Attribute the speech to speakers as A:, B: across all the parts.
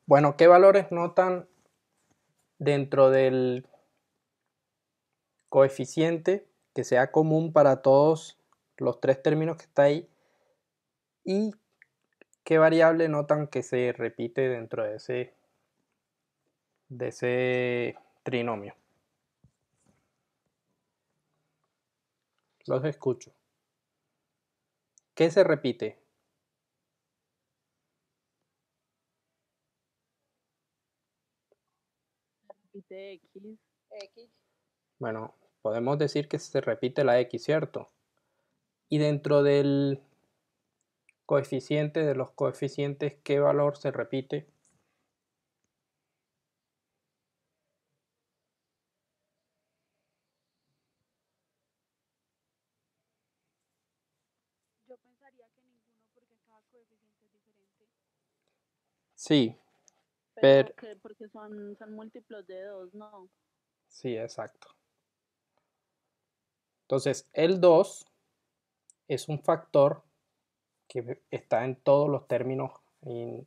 A: Bueno, ¿qué valores notan dentro del coeficiente que sea común para todos los tres términos que está ahí? ¿Y qué variable notan que se repite dentro de ese trinomio? Los escucho. ¿Qué se repite?
B: Repite X.
C: X.
A: Bueno, podemos decir que se repite la X, ¿cierto? Y dentro del coeficiente, de los coeficientes, ¿qué valor se repite?
B: Yo pensaría que ninguno porque cada coeficiente es diferente.
A: Sí,
B: Pero
A: pero
B: que porque son múltiplos de 2, no.
A: sí, exacto. Entonces, el 2 es un factor que está en todos los términos, en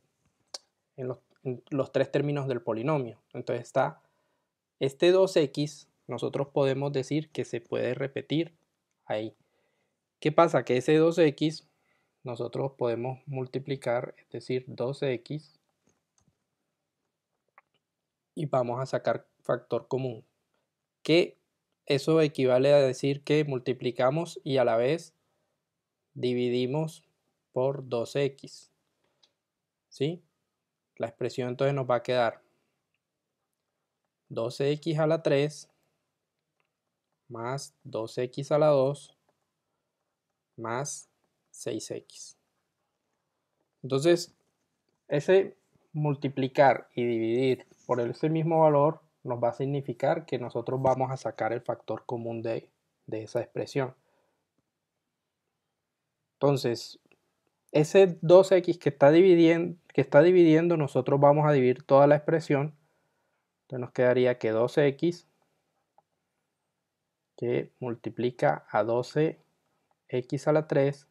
A: los tres términos del polinomio. Entonces está este 2x, nosotros podemos decir que se puede repetir ahí. ¿Qué pasa? Que ese 2x nosotros podemos multiplicar, es decir, 2x, y vamos a sacar factor común, que eso equivale a decir que multiplicamos y a la vez dividimos por 2x, ¿sí? La expresión entonces nos va a quedar 12x a la 3 más 2x a la 2 más 6x. Entonces, ese multiplicar y dividir por ese mismo valor nos va a significar que nosotros vamos a sacar el factor común de esa expresión. Entonces, ese 2x que está dividiendo, nosotros vamos a dividir toda la expresión. Entonces nos quedaría que 12x que multiplica a 12x a la 3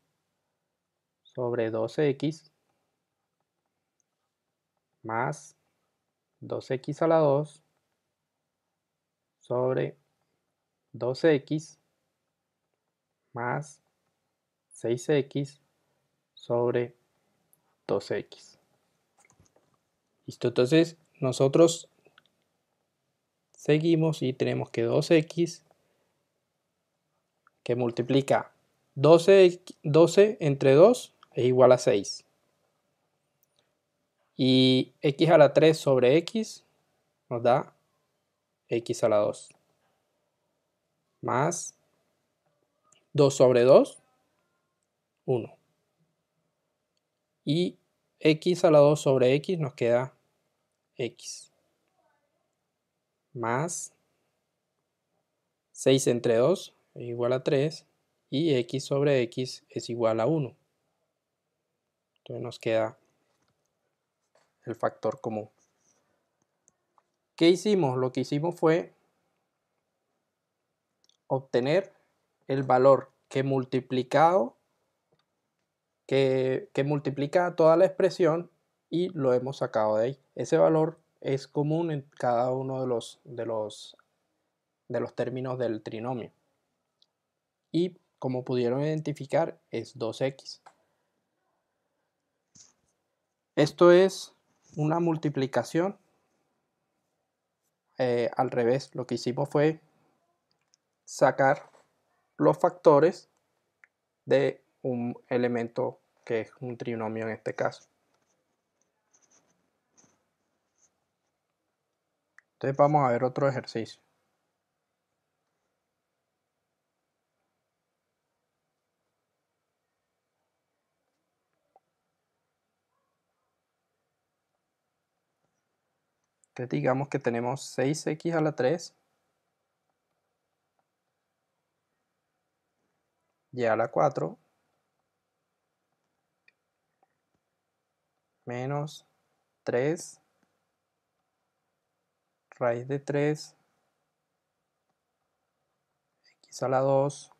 A: sobre 12x más 2x a la 2 sobre 12x más 6x sobre 2x. Listo, entonces nosotros seguimos y tenemos que 2x que multiplica 12 entre 2 es igual a 6. Y x a la 3 sobre x nos da x a la 2. Más 2 sobre 2, 1. Y x a la 2 sobre x nos queda x. Más 6 entre 2 es igual a 3. Y x sobre x es igual a 1. Entonces nos queda el factor común. ¿Qué hicimos? Lo que hicimos fue obtener el valor que multiplicado, que multiplica toda la expresión y lo hemos sacado de ahí. Ese valor es común en cada uno de los términos del trinomio. Y como pudieron identificar, es 2x. Esto es una multiplicación al revés. Lo que hicimos fue sacar los factores de un elemento que es un trinomio en este caso. Entonces vamos a ver otro ejercicio. Entonces digamos que tenemos 6x a la 3 y a la 4 menos 3 raíz de 3 x a la 2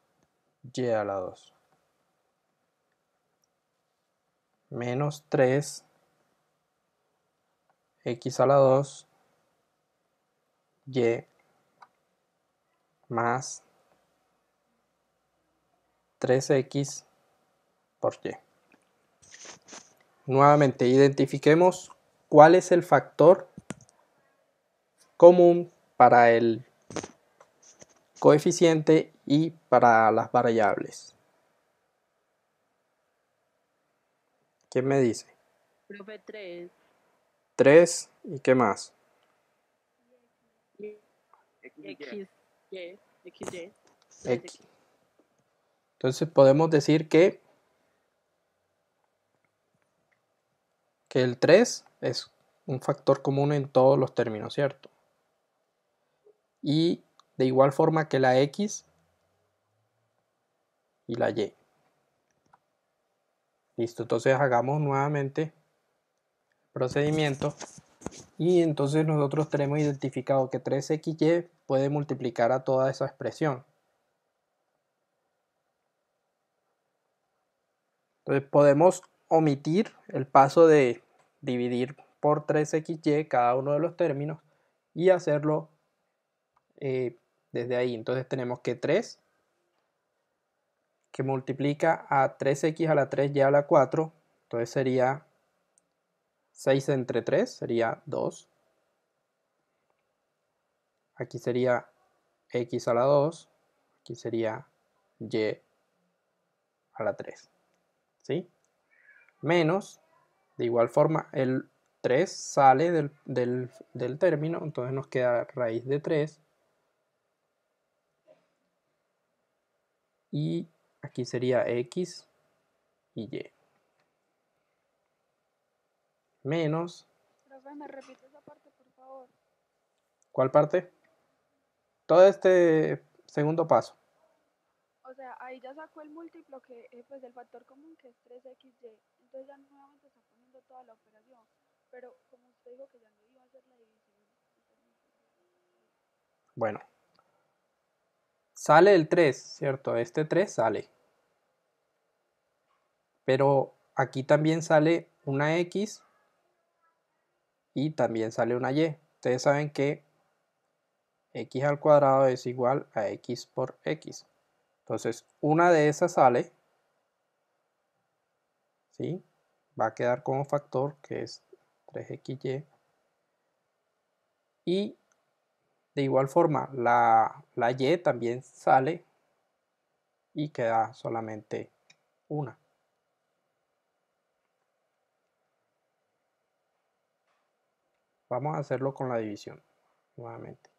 A: y a la 2 menos 3 x a la 2 y más 3x por y. Nuevamente, identifiquemos cuál es el factor común para el coeficiente y para las variables. ¿Quién me dice?
C: Profe, 3.
A: 3 y qué más.
C: X, Y, XY.
A: X. Entonces podemos decir que el 3 es un factor común en todos los términos, ¿cierto? Y de igual forma que la X y la Y. Listo, entonces hagamos nuevamente el procedimiento y entonces nosotros tenemos identificado que 3xy puede multiplicar a toda esa expresión. Entonces podemos omitir el paso de dividir por 3xy cada uno de los términos y hacerlo desde ahí. Entonces tenemos que 3 que multiplica a 3x a la 3y a la 4, entonces sería 6 entre 3, sería 2. Aquí sería x a la 2, aquí sería y a la 3, ¿sí? Menos, de igual forma, el 3 sale del término, entonces nos queda raíz de 3. Y aquí sería x y y. Menos,
B: Profe, ¿me repite esa parte, por favor?
A: ¿cuál parte? Todo este segundo paso.
B: O sea, ahí ya sacó el múltiplo, que pues el factor común, que es 3xy. Entonces ya nuevamente está poniendo toda la operación. Pero como usted dijo que ya no iba a hacer la división.
A: Bueno, sale el 3, ¿cierto? Este 3 sale. Pero aquí también sale una x y también sale una y. Ustedes saben que x al cuadrado es igual a x por x. Entonces, una de esas sale, ¿sí? Va a quedar como factor que es 3xy. Y de igual forma, la y también sale y queda solamente una. Vamos a hacerlo con la división nuevamente.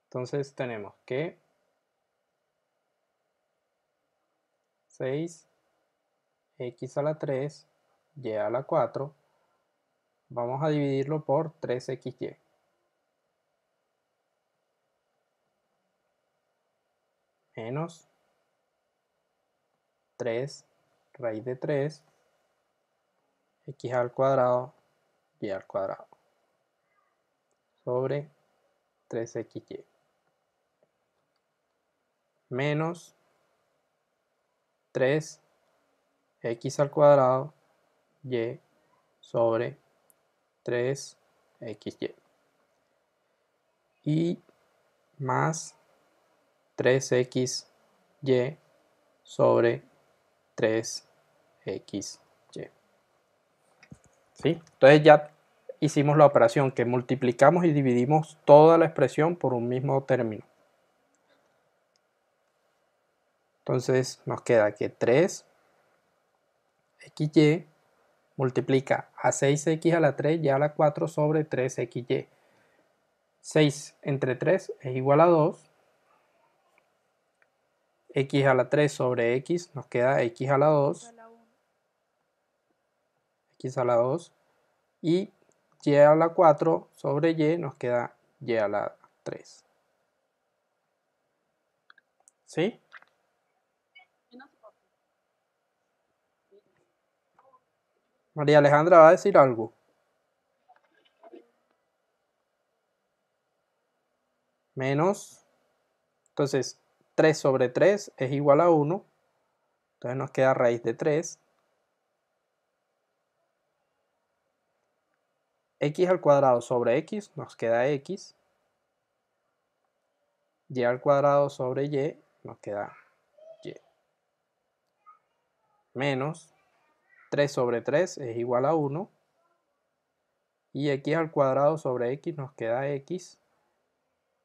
A: Entonces tenemos que 6 x a la 3 y a la 4. Vamos a dividirlo por 3xy. Menos 3 raíz de 3 x al cuadrado y al cuadrado sobre 3xy. Menos 3 x al cuadrado y sobre 3xy. Y más 3xy sobre 3xy. ¿Sí? Entonces ya hicimos la operación que multiplicamos y dividimos toda la expresión por un mismo término. Entonces nos queda que 3xy multiplica a 6x a la 3 y a la 4 sobre 3xy. 6 entre 3 es igual a 2. X a la 3 sobre x nos queda x a la 2. X a la 2. Y y a la 4 sobre y nos queda y a la 3. ¿Sí? María Alejandra va a decir algo. Menos. Entonces, 3 sobre 3 es igual a 1. Entonces nos queda raíz de 3. X al cuadrado sobre X nos queda X. Y al cuadrado sobre Y nos queda Y. Menos 3 sobre 3 es igual a 1. Y X al cuadrado sobre X nos queda X.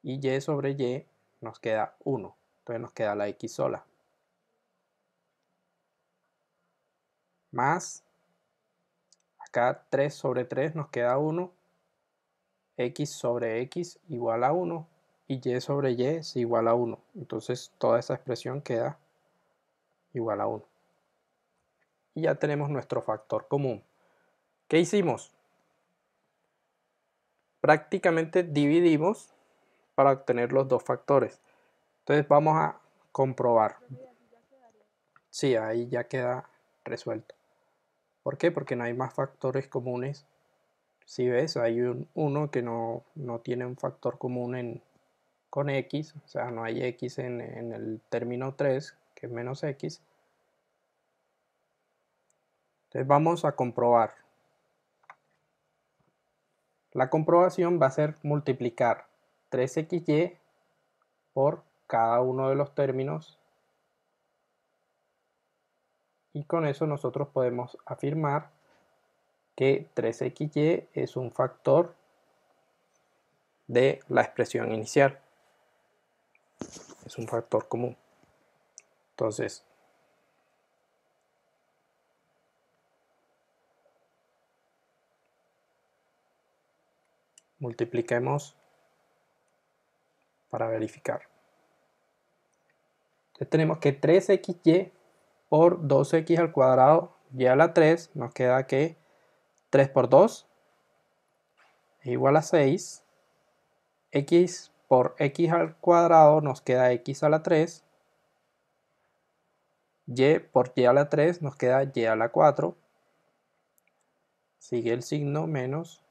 A: Y Y sobre Y nos queda 1. Entonces nos queda la X sola. Más, acá 3 sobre 3 nos queda 1. X sobre X igual a 1. Y Y sobre Y es igual a 1. Entonces toda esa expresión queda igual a 1. Y ya tenemos nuestro factor común. ¿Qué hicimos? Prácticamente dividimos para obtener los dos factores. Entonces vamos a comprobar. Sí, ahí ya queda resuelto. ¿Por qué? Porque no hay más factores comunes. Si ves, hay uno que no tiene un factor común con X, o sea, no hay X en el término 3, que es menos X. Entonces vamos a comprobar. La comprobación va a ser multiplicar 3xy por cada uno de los términos y con eso nosotros podemos afirmar que 3xy es un factor de la expresión inicial. Es un factor común. Entonces, multipliquemos para verificar. Entonces tenemos que 3xy por 2x al cuadrado y a la 3 nos queda que 3 por 2 es igual a 6. X por x al cuadrado nos queda x a la 3. Y por y a la 3 nos queda y a la 4. Sigue el signo menos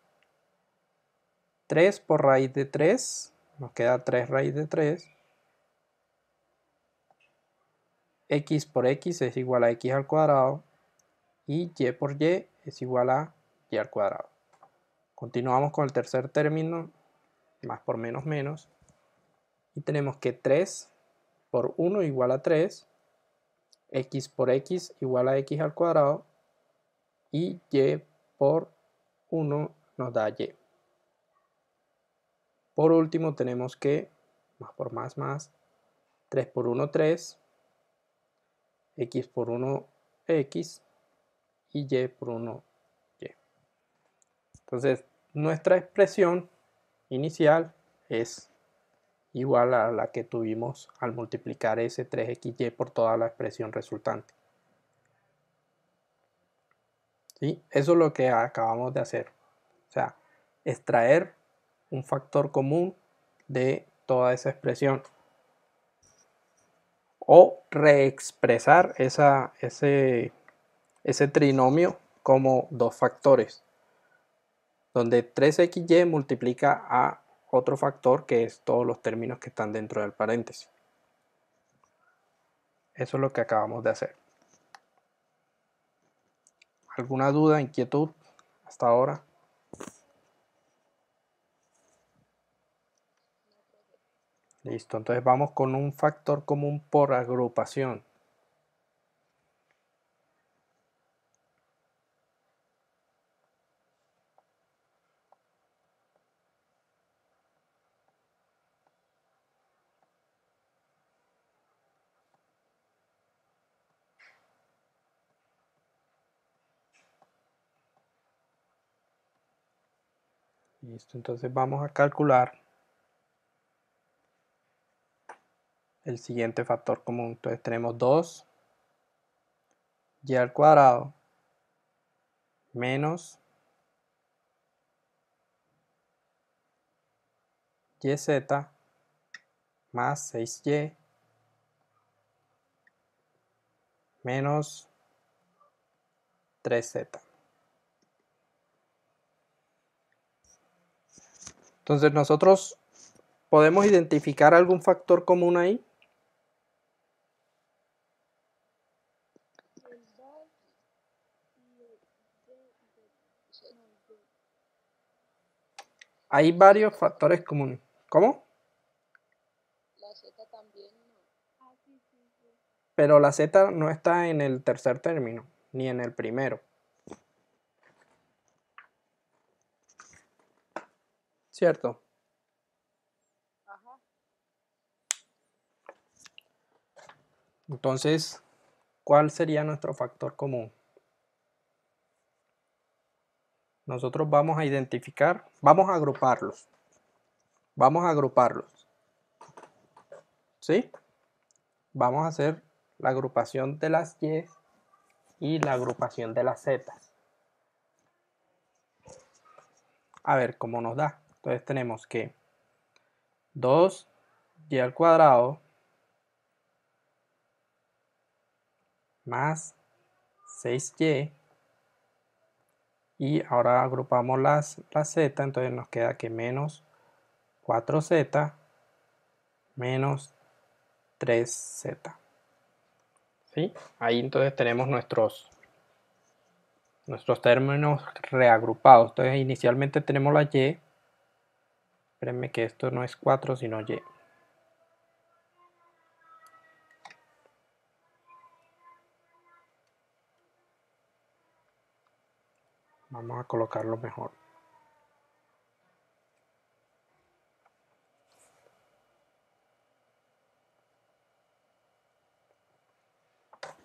A: 3 por raíz de 3. Nos queda 3 raíz de 3. X por x es igual a x al cuadrado. Y por y es igual a y al cuadrado. Continuamos con el tercer término, más por menos menos. Y tenemos que 3 por 1 igual a 3. X por x igual a x al cuadrado. Y por 1 nos da y. Por último tenemos que, más por más, 3 por 1, 3. X por 1, x. Y por 1, y. Entonces, nuestra expresión inicial es igual a la que tuvimos al multiplicar ese 3xy por toda la expresión resultante. ¿Sí? Eso es lo que acabamos de hacer. O sea, extraer un factor común de toda esa expresión. O reexpresar ese trinomio como dos factores. Donde 3xy multiplica a otro factor que es todos los términos que están dentro del paréntesis. Eso es lo que acabamos de hacer. ¿Alguna duda, inquietud hasta ahora? Listo, entonces vamos con un factor común por agrupación. Listo, entonces vamos a calcular el siguiente factor común. Entonces tenemos 2 y al cuadrado menos yz más 6y menos 3z. Entonces nosotros podemos identificar algún factor común ahí.
B: El 2 y el no,
A: Hay varios factores comunes. ¿Cómo?
C: La Z también, ¿no?
B: Ah, sí, sí, sí.
A: Pero la Z no está en el tercer término, ni en el primero. ¿Cierto?
B: Ajá.
A: Entonces, ¿cuál sería nuestro factor común? Nosotros vamos a identificar, vamos a agruparlos. Vamos a agruparlos. ¿Sí? Vamos a hacer la agrupación de las Y y la agrupación de las Z. A ver cómo nos da. Entonces tenemos que 2y al cuadrado más 6y, y ahora agrupamos las z, entonces nos queda que menos 4z menos 3z. ¿Sí? Ahí entonces tenemos nuestros términos reagrupados. Entonces inicialmente tenemos la y. Espérenme que esto no es 4 sino y. Vamos a colocarlo mejor.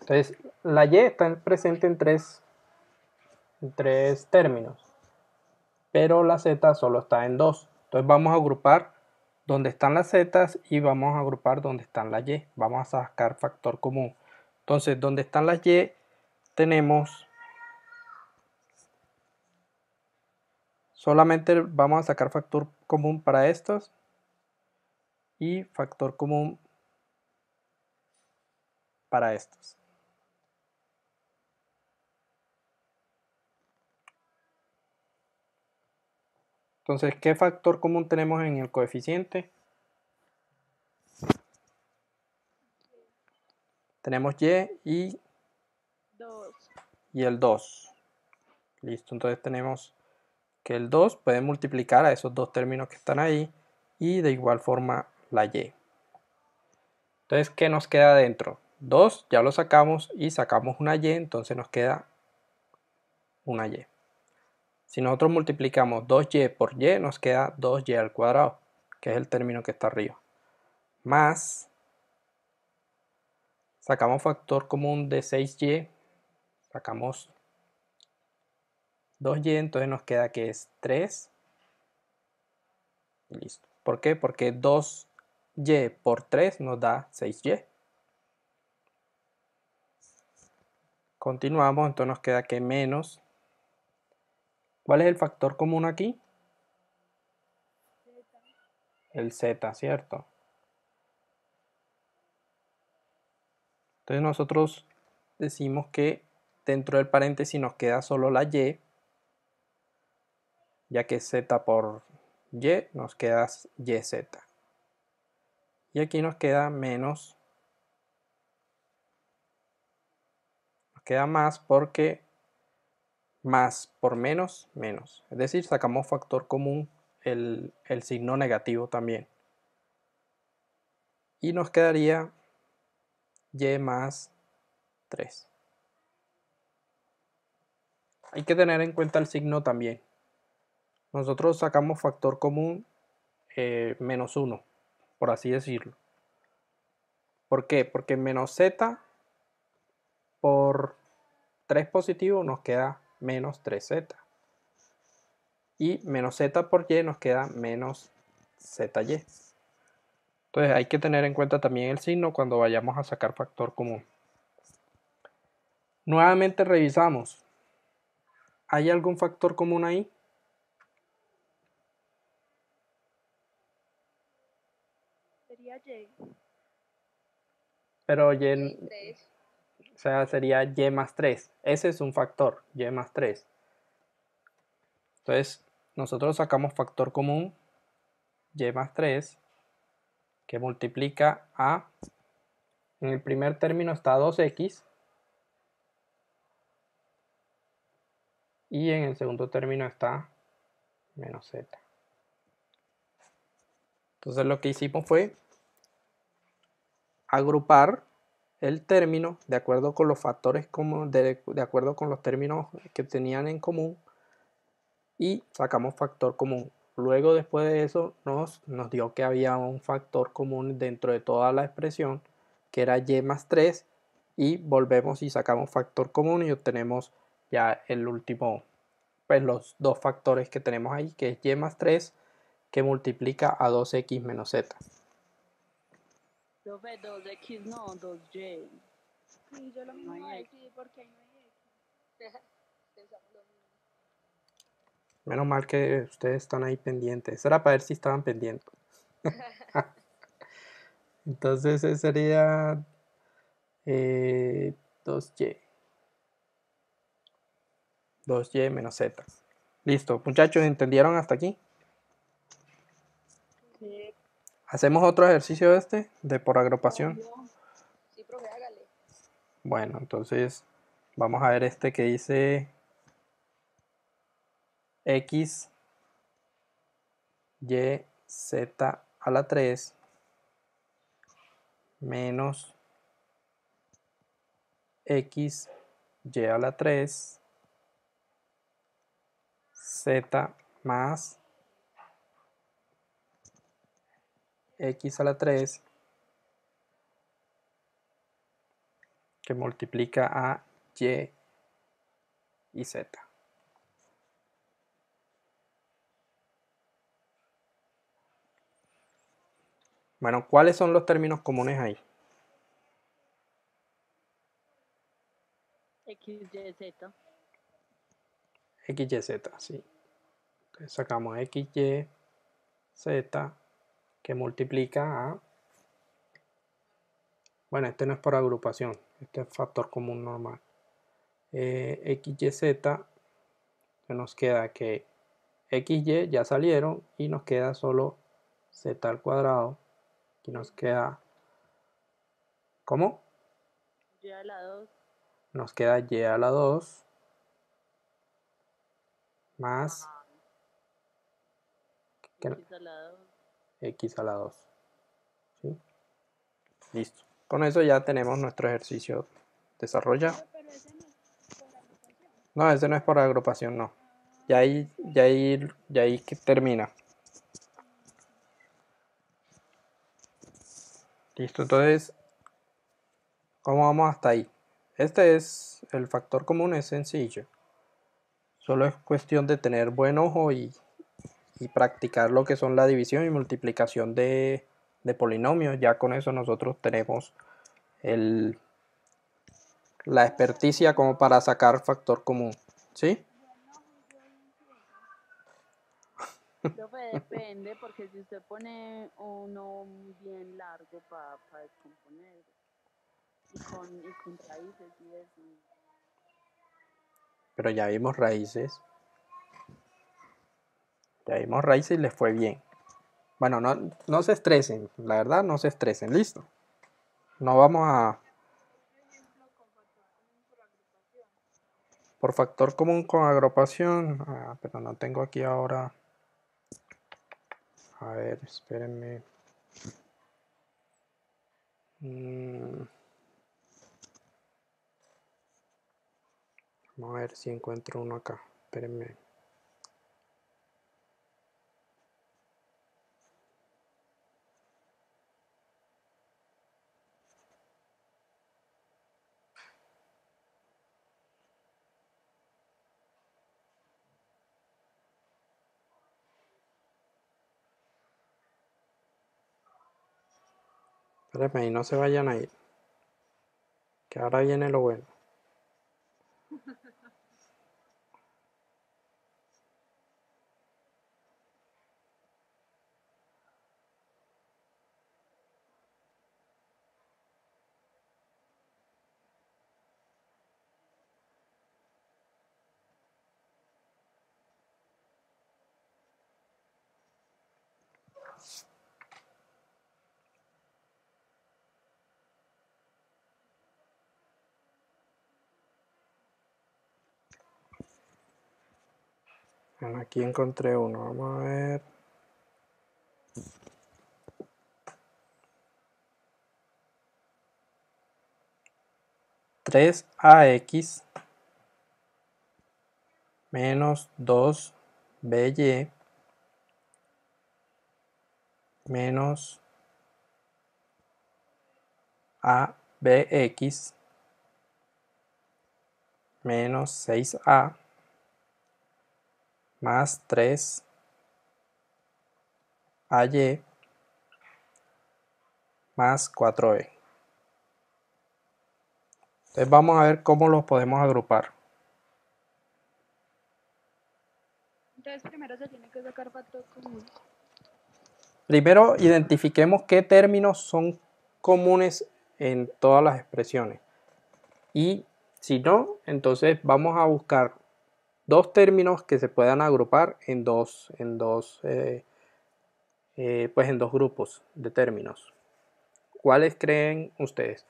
A: Entonces, la y está presente en tres términos, pero la z solo está en 2. Entonces vamos a agrupar donde están las z y vamos a agrupar donde están las y. Vamos a sacar factor común. Entonces, donde están las y tenemos, solamente vamos a sacar factor común para estos y factor común para estos. Entonces, ¿qué factor común tenemos en el coeficiente? Tenemos y
B: 2.
A: y el 2. Listo, entonces tenemos que el 2 puede multiplicar a esos dos términos que están ahí y de igual forma la y. Entonces, ¿qué nos queda dentro? 2 ya lo sacamos y sacamos una y, entonces nos queda una y. Si nosotros multiplicamos 2y por y, nos queda 2y al cuadrado, que es el término que está arriba. Más, sacamos factor común de 6y, sacamos 2y, entonces nos queda que es 3. Y listo. ¿Por qué? Porque 2y por 3 nos da 6y. Continuamos, entonces nos queda que menos. ¿Cuál es el factor común aquí? El z, ¿cierto? Entonces nosotros decimos que dentro del paréntesis nos queda solo la y, ya que z por y nos queda yz. Y aquí nos queda menos, nos queda más porque más por menos, menos. Es decir, sacamos factor común el signo negativo también. Y nos quedaría y más 3. Hay que tener en cuenta el signo también. Nosotros sacamos factor común menos 1, por así decirlo. ¿Por qué? Porque menos z por 3 positivo nos queda menos 3z. Y menos z por y nos queda menos zy. Entonces hay que tener en cuenta también el signo cuando vayamos a sacar factor común. Nuevamente revisamos. ¿Hay algún factor común ahí?
B: Sería Y.
A: Pero
C: Y 3.
A: o sea, sería y más 3. Ese es un factor, y más 3. Entonces, nosotros sacamos factor común y más 3 que multiplica a, en el primer término está 2x y en el segundo término está menos z. Entonces lo que hicimos fue agrupar el término de acuerdo con los factores de acuerdo con los términos que tenían en común y sacamos factor común. Luego después de eso nos dio que había un factor común dentro de toda la expresión que era y más 3 y volvemos y sacamos factor común y obtenemos ya el último, pues los dos factores que tenemos ahí, que es y más 3 que multiplica a 2x menos z.
D: Profe, 2x no, 2y.
B: Sí, yo lo mismo
D: No
B: iba a
D: hay
B: decir, porque ahí no hay X.
C: Pensamos lo mismo.
A: Menos mal que ustedes están ahí pendientes. Eso era para ver si estaban pendientes. Entonces ese sería 2y. 2y menos z. Listo, muchachos, ¿entendieron hasta aquí?
D: Sí.
A: ¿Hacemos otro ejercicio de por agrupación?
C: Sí, profe, hágale.
A: Bueno, entonces vamos a ver este que dice x, y, z a la 3 menos x, y a la 3 z más x a la 3 que multiplica a y y z. Bueno, ¿cuáles son los términos comunes ahí?
D: X, Y, Z.
A: X, Y, Z, sí. Entonces sacamos X, Y, Z que multiplica a... Bueno, este no es por agrupación, este es factor común normal. X, Y, Z, nos queda que X, Y ya salieron y nos queda solo Z al cuadrado. Aquí nos queda... ¿Cómo?
D: Y a la 2.
A: Nos queda Y a la 2 más
D: X a la 2.
A: X a la 2. ¿Sí? Listo. Con eso ya tenemos nuestro ejercicio desarrollado.
B: Pero ese no es por agrupación.
A: No, ese no es por agrupación, no. Ya ahí que termina. Listo, entonces, ¿cómo vamos hasta ahí? Este es, el factor común es sencillo. Solo es cuestión de tener buen ojo y practicar lo que son la división y multiplicación de polinomios. Ya con eso nosotros tenemos la experticia como para sacar factor común. ¿Sí?
D: Profe, depende, porque si usted pone uno bien largo para descomponer y con raíces y eso.
A: Pero ya vimos raíces. Ya vimos raíces y les fue bien. Bueno, no se estresen, la verdad no se estresen, listo. No vamos a... Por factor común con agrupación, pero no tengo aquí ahora... A ver, espérenme. Vamos a ver si encuentro uno acá. Espérenme. Espérenme y no se vayan a ir. Que ahora viene lo bueno. Bueno, aquí encontré uno. Vamos a ver. Tres ax menos 2by menos abx menos 6a más 3ay más 4b. Entonces vamos a ver cómo los podemos agrupar.
B: Entonces primero se tiene que sacar factor común.
A: Primero identifiquemos qué términos son comunes en todas las expresiones. Y si no, entonces vamos a buscar dos términos que se puedan agrupar en dos grupos de términos. ¿Cuáles creen ustedes?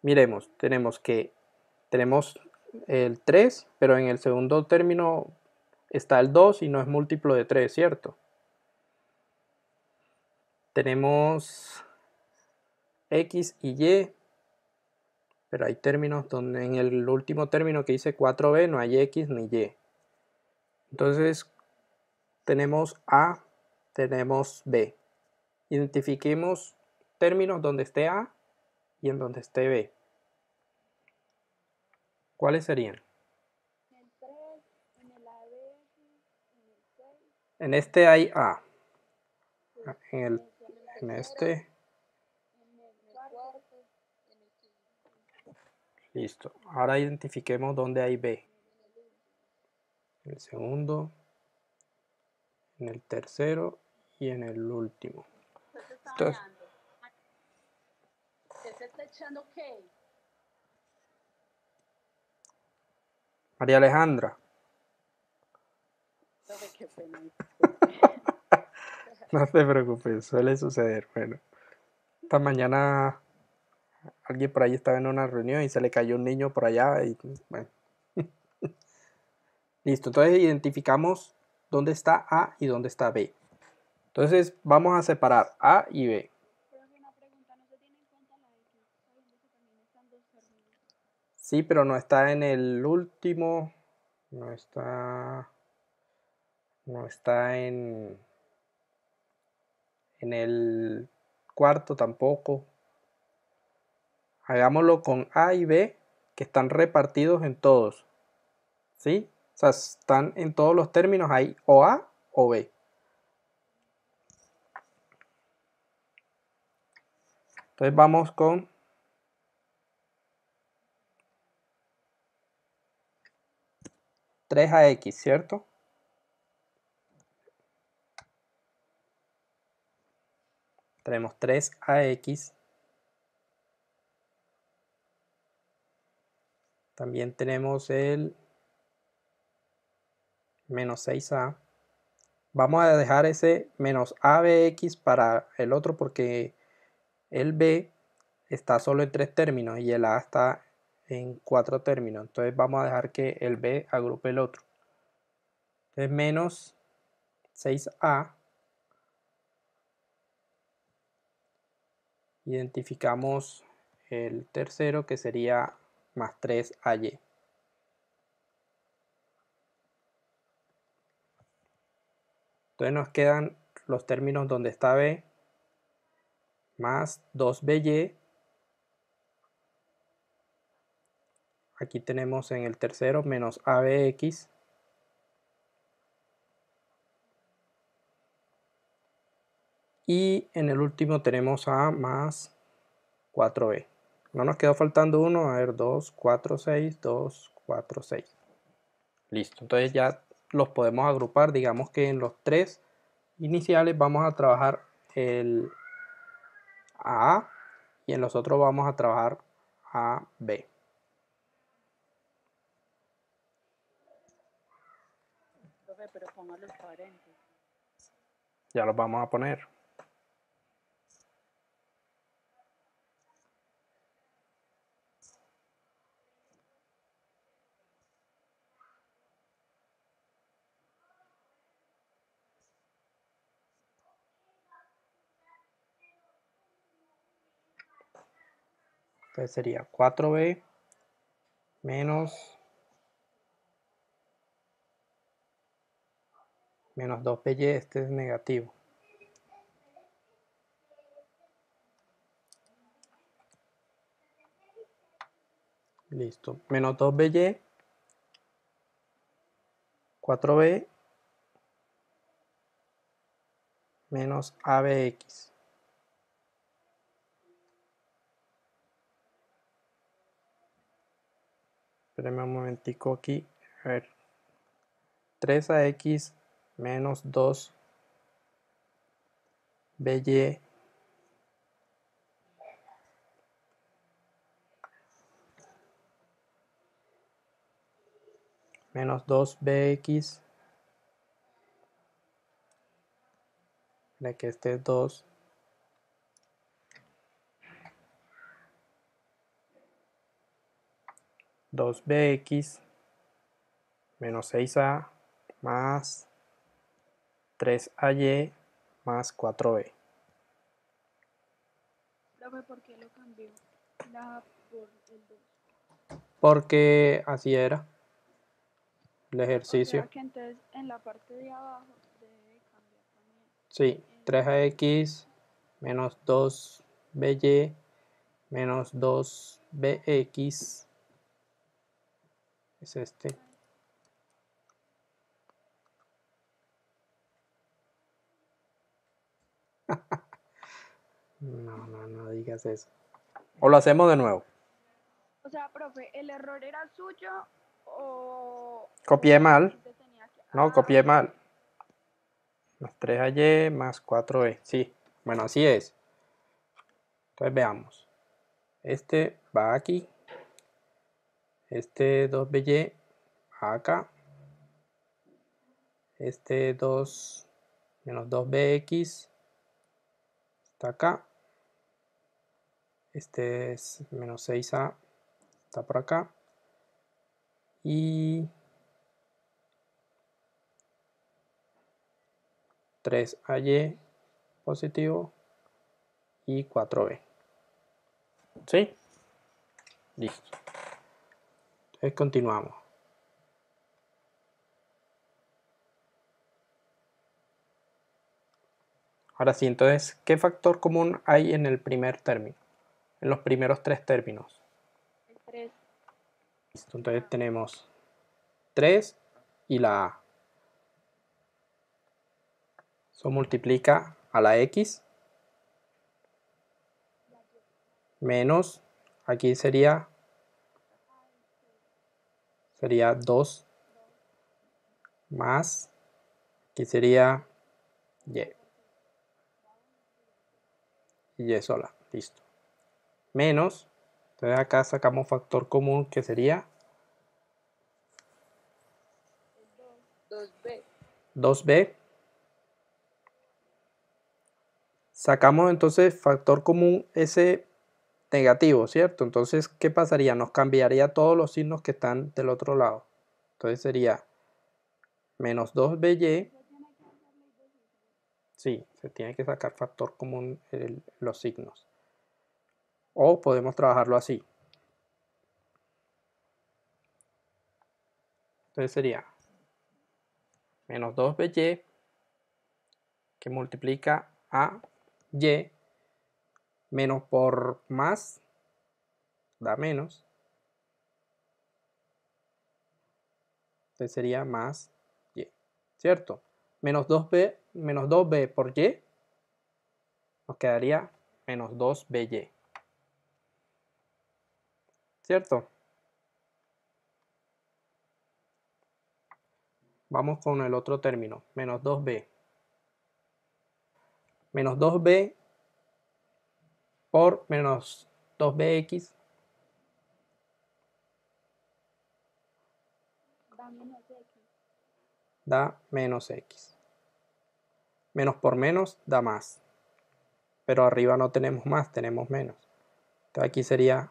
A: Miremos, tenemos el 3, pero en el segundo término está el 2 y no es múltiplo de 3, ¿cierto? Tenemos x y y, pero hay términos donde en el último término que dice 4b no hay x ni y. Entonces tenemos a, tenemos b. Identifiquemos términos donde esté a y en donde esté b. ¿Cuáles serían?
B: En el 3, en el ABX, en el 6.
A: En este hay a. En
C: En el
A: este,
B: En el cuarto.
C: en el quinto,
A: listo. Ahora identifiquemos dónde hay b. En el segundo, en el tercero y en el último.
D: ¿Qué se está
A: Entonces,
D: bañando? ¿Qué se está echando qué?
A: María Alejandra,
D: Profe, qué pena.
A: no te preocupes, suele suceder. Bueno, esta mañana alguien por ahí estaba en una reunión y se le cayó un niño por allá y bueno. Listo, entonces identificamos dónde está A y dónde está B. Entonces vamos a separar A y B.
B: Pero una pregunta, ¿no se tiene en cuenta la X? Sabiendo que también están dos términos.
A: Sí, pero no está en el último, no está en el cuarto tampoco. Hagámoslo con A y B, que están repartidos en todos. ¿Sí? O sea, están en todos los términos, hay o A o B. Entonces vamos con tres ax, ¿cierto? Tenemos 3ax. También tenemos el menos 6a. Vamos a dejar ese menos abx para el otro porque el b está solo en 3 términos y el a está en 4 términos. Entonces vamos a dejar que el b agrupe el otro. Entonces menos 6a. Identificamos el tercero que sería más 3ay. Entonces nos quedan los términos donde está b más 2by. Aquí tenemos en el tercero menos abx. Y en el último tenemos a más 4b. No nos quedó faltando uno. A ver, 2, 4, 6, 2, 4, 6. Listo. Entonces ya los podemos agrupar. Digamos que en los tres iniciales vamos a trabajar el A y en los otros vamos a trabajar a B.
D: Profe, pero ponga los paréntesis.
A: Ya los vamos a poner. Entonces sería 4b menos 2by, este es negativo. Listo, menos 2by, 4b menos abx. Espérenme un momentico aquí. A ver. 3ax menos 2by menos 2bx. De que este es 2. Bx menos 6a más 3ay más 4b.
B: Profe, ¿por qué lo cambió la A por el 2?
A: Porque así era el
B: O
A: ejercicio.
B: sea que entonces en la parte de abajo debe cambiar también.
A: Sí, 3ax menos 2by menos 2bx es este. No digas eso. O lo hacemos de nuevo.
B: O sea, profe, ¿el error era suyo o...?
A: Copié
B: o
A: mal.
B: se tenía que...
A: No,
B: Ah,
A: copié mal. Más 3ay más 4b. Sí, bueno, así es. Entonces veamos. Este va aquí. Este 2by va acá. Este 2 menos 2bx está acá. Este es menos 6a, está por acá. Y 3ay positivo y 4b. ¿Sí? Listo. Entonces continuamos. Ahora sí, entonces, ¿qué factor común hay en el primer término? En los primeros tres términos.
B: el 3.
A: Listo, entonces tenemos 3 y la a. Eso multiplica a la x menos, aquí sería 2 más, aquí sería y. Y sola, listo. Menos, entonces acá sacamos factor común que sería
C: 2b.
A: 2b. Sacamos entonces factor común ese negativo, ¿cierto? Entonces, ¿qué pasaría? Nos cambiaría todos los signos que están del otro lado. Entonces sería menos 2by. Sí, se tiene que sacar factor común los signos. O podemos trabajarlo así. Entonces sería menos 2by que multiplica a y menos por más da menos. Entonces sería más y, ¿cierto? Menos 2b por y nos quedaría menos 2by. ¿Cierto? Vamos con el otro término, menos 2b. Menos 2b por menos 2bx
B: Da menos X.
A: da menos x. Menos por menos da más. Pero arriba no tenemos más, tenemos menos. Entonces aquí sería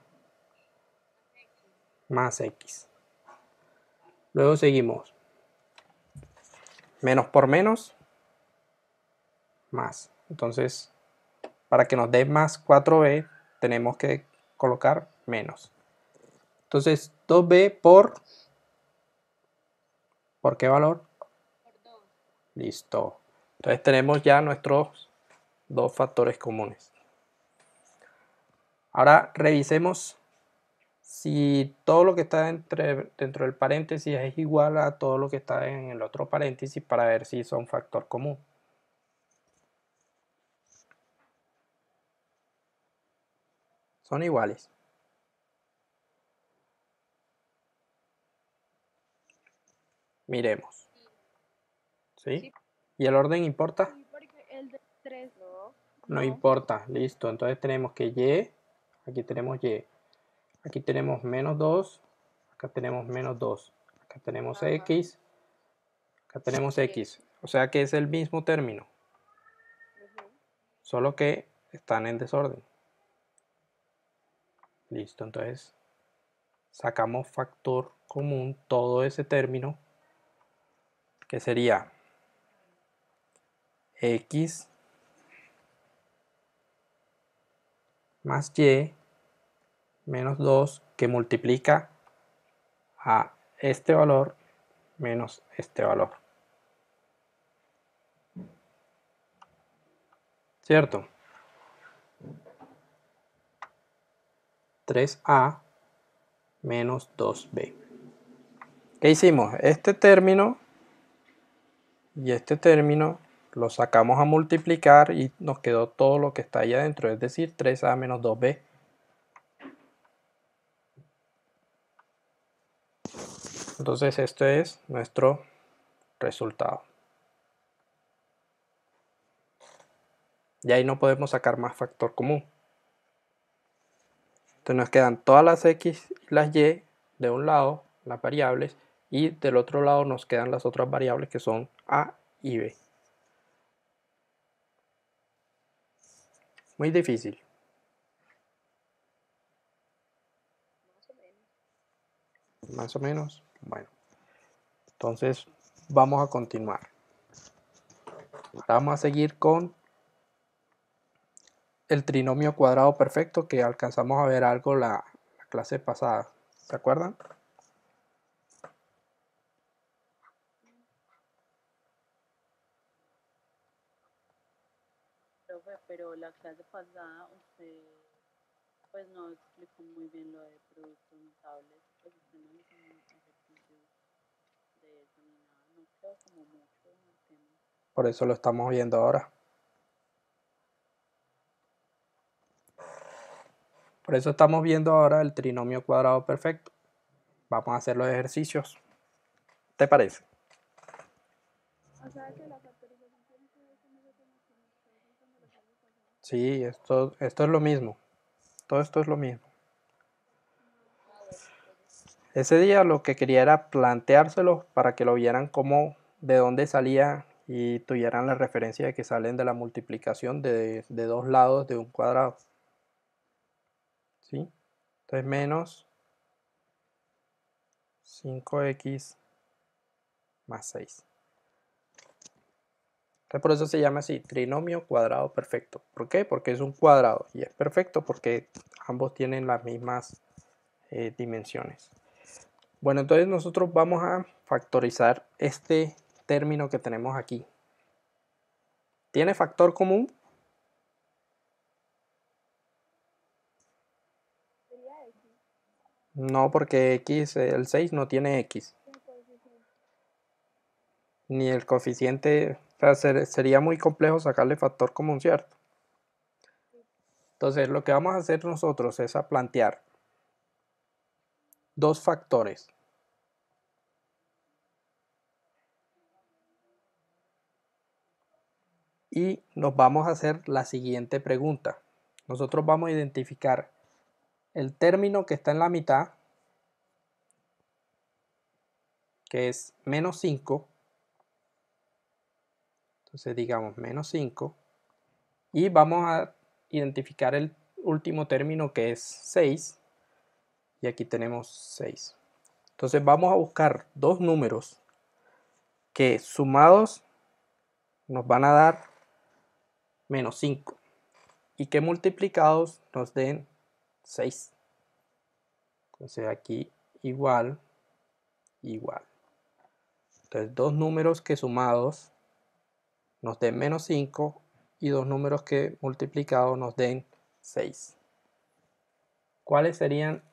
A: más x. Luego seguimos. Menos por menos, más. Entonces, para que nos dé más 4b, tenemos que colocar menos. Entonces 2b ¿por qué valor?
C: Por 2.
A: Listo. Entonces tenemos ya nuestros dos factores comunes. Ahora revisemos si todo lo que está dentro del paréntesis es igual a todo lo que está en el otro paréntesis para ver si son factor común. Son iguales. Miremos. ¿Sí?
B: Sí.
A: ¿Y el orden importa?
B: Sí, porque el de 3
A: No importa. Listo. Entonces tenemos que y, aquí tenemos y, aquí tenemos menos 2, acá tenemos menos 2, acá tenemos
C: Ajá.
A: x, acá tenemos x. O sea que es el mismo término, solo que están en desorden. Listo, entonces sacamos factor común todo ese término, que sería x más y menos 2 que multiplica a este valor menos este valor. ¿Cierto? 3a menos 2b. ¿Qué hicimos? Este término y este término lo sacamos a multiplicar y nos quedó todo lo que está ahí adentro, es decir, 3a menos 2b. Entonces esto es nuestro resultado. Y ahí no podemos sacar más factor común. Entonces nos quedan todas las x y las y de un lado, las variables, y del otro lado nos quedan las otras variables que son a y b. Muy difícil. Más o menos. Bueno. Entonces vamos a continuar. Vamos a seguir con el trinomio cuadrado perfecto que alcanzamos a ver algo la clase pasada. ¿Se acuerdan?
D: Profe, pero la clase pasada usted pues no explicó muy bien lo de productos notables, pues usted no hizo un ejercicio de eso ni nada, no quedó como mucho en el tema.
A: Por eso lo estamos viendo ahora. Por eso estamos viendo ahora el trinomio cuadrado perfecto. Vamos a hacer los ejercicios. ¿Te parece?
B: O sea que la factorización tiene que ver con ese tema que nos estaba contando la clase pasada.
A: Sí, esto es lo mismo. Todo esto es lo mismo. Ese día lo que quería era planteárselo para que lo vieran cómo, de dónde salía y tuvieran la referencia de que salen de la multiplicación de dos lados de un cuadrado. ¿Sí? Entonces menos 5x más 6. Entonces por eso se llama así, trinomio cuadrado perfecto. ¿Por qué? Porque es un cuadrado y es perfecto porque ambos tienen las mismas dimensiones. Bueno, entonces nosotros vamos a factorizar este término que tenemos aquí. ¿Tiene factor común?
B: Sería X,
A: No, porque x, el 6 no tiene x.
B: tiene coeficiente.
A: Ni el coeficiente, o sea, sería muy complejo sacarle factor común, ¿cierto? Entonces lo que vamos a hacer nosotros es a plantear dos factores. Y nos vamos a hacer la siguiente pregunta. Nosotros vamos a identificar el término que está en la mitad, que es menos 5. Entonces digamos menos 5. Y vamos a identificar el último término que es 6. Y aquí tenemos 6. Entonces vamos a buscar dos números que sumados nos van a dar menos 5 y que multiplicados nos den 6. Entonces aquí igual, igual. Entonces dos números que sumados nos den menos 5 y dos números que multiplicados nos den 6. ¿Cuáles serían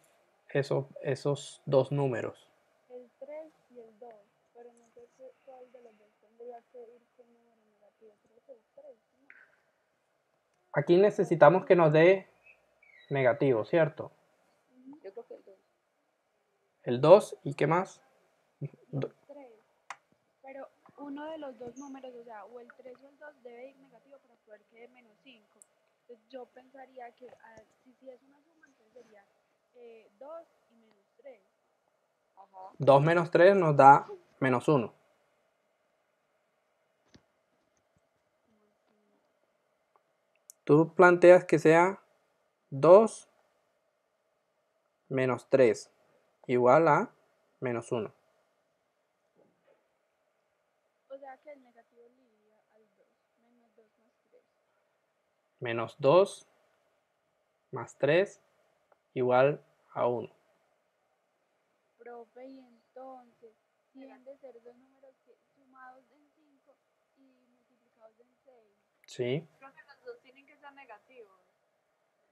A: esos dos números?
B: El 3 y el 2, pero no sé cuál de los dos tendría que ir con número negativo. Creo que el 3, ¿no?
A: Aquí necesitamos que nos dé negativo, ¿cierto?
C: Yo creo que el 2.
A: El 2 y ¿qué más?
B: Y el 3. Pero uno de los dos números, o sea, o el 3 o el 2 debe ir negativo para poder que dé menos 5. Entonces yo pensaría que si es una suma, entonces sería 2 y menos 3.
C: Ajá.
A: 2 menos 3 nos da menos 1. Tú planteas que sea 2 menos 3 igual a menos 1.
B: O sea que el negativo le iría al 2. Menos 2 más 3.
A: Menos 2 más 3 igual a 1.
B: Profe, y entonces tienen de ser dos números que sumados en 5 y multiplicados en 6.
A: ¿Sí?
B: Creo que los dos tienen que ser negativos.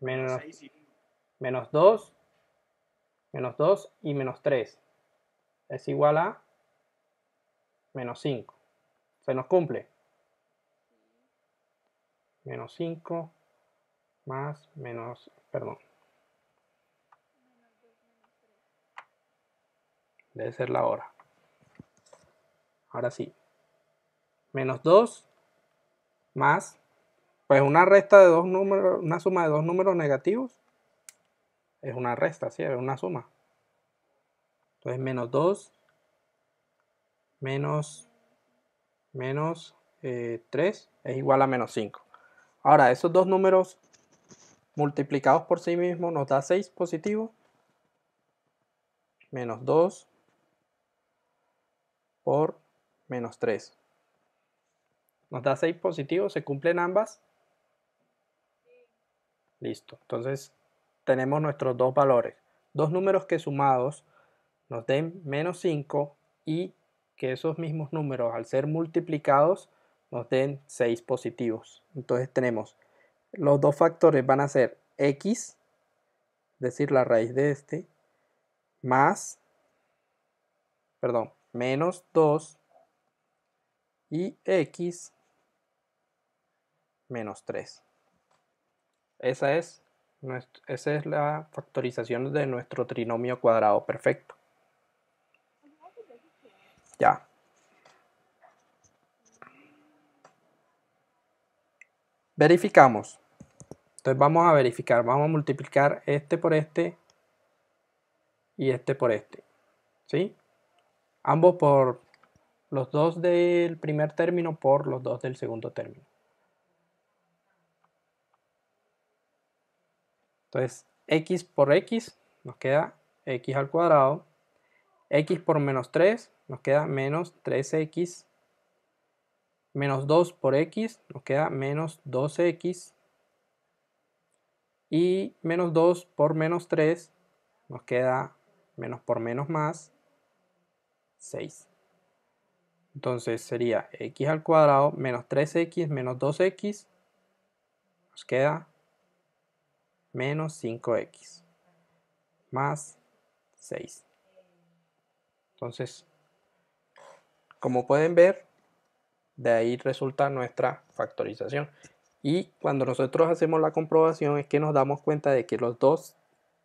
A: Menos 2 y menos 3 es igual a menos 5. ¿Se nos cumple? Menos 5 más menos, perdón.
B: Menos 2 menos 3.
A: Debe ser la hora. Ahora sí. Menos 2 más, pues una resta de dos números, una suma de dos números negativos es una resta, ¿sí? Es una suma. Entonces menos 2 menos 3 es igual a menos 5. Ahora, esos dos números multiplicados por sí mismos nos da 6 positivo. Menos 2 por menos 3. Nos da 6 positivo. ¿Se cumplen ambas? Listo. Entonces tenemos nuestros dos valores. Dos números que sumados nos den menos 5 y que esos mismos números al ser multiplicados nos den 6 positivos. Entonces tenemos los dos factores van a ser x, es decir, la raíz de este, más, perdón, menos 2 y x menos 3. Esa es la factorización de nuestro trinomio cuadrado perfecto. Ya. Verificamos. Entonces vamos a verificar. Vamos a multiplicar este por este y este por este. ¿Sí? Ambos por los dos del primer término por los dos del segundo término. Entonces, x por x nos queda x al cuadrado. X por menos 3 nos queda menos 3x. Menos 2 por x nos queda menos 2x. Y menos 2 por menos 3 nos queda menos por menos más 6. Entonces sería x al cuadrado menos 3x menos 2x. Nos queda menos 5x más 6. Entonces, como pueden ver, de ahí resulta nuestra factorización. Y cuando nosotros hacemos la comprobación es que nos damos cuenta de que los dos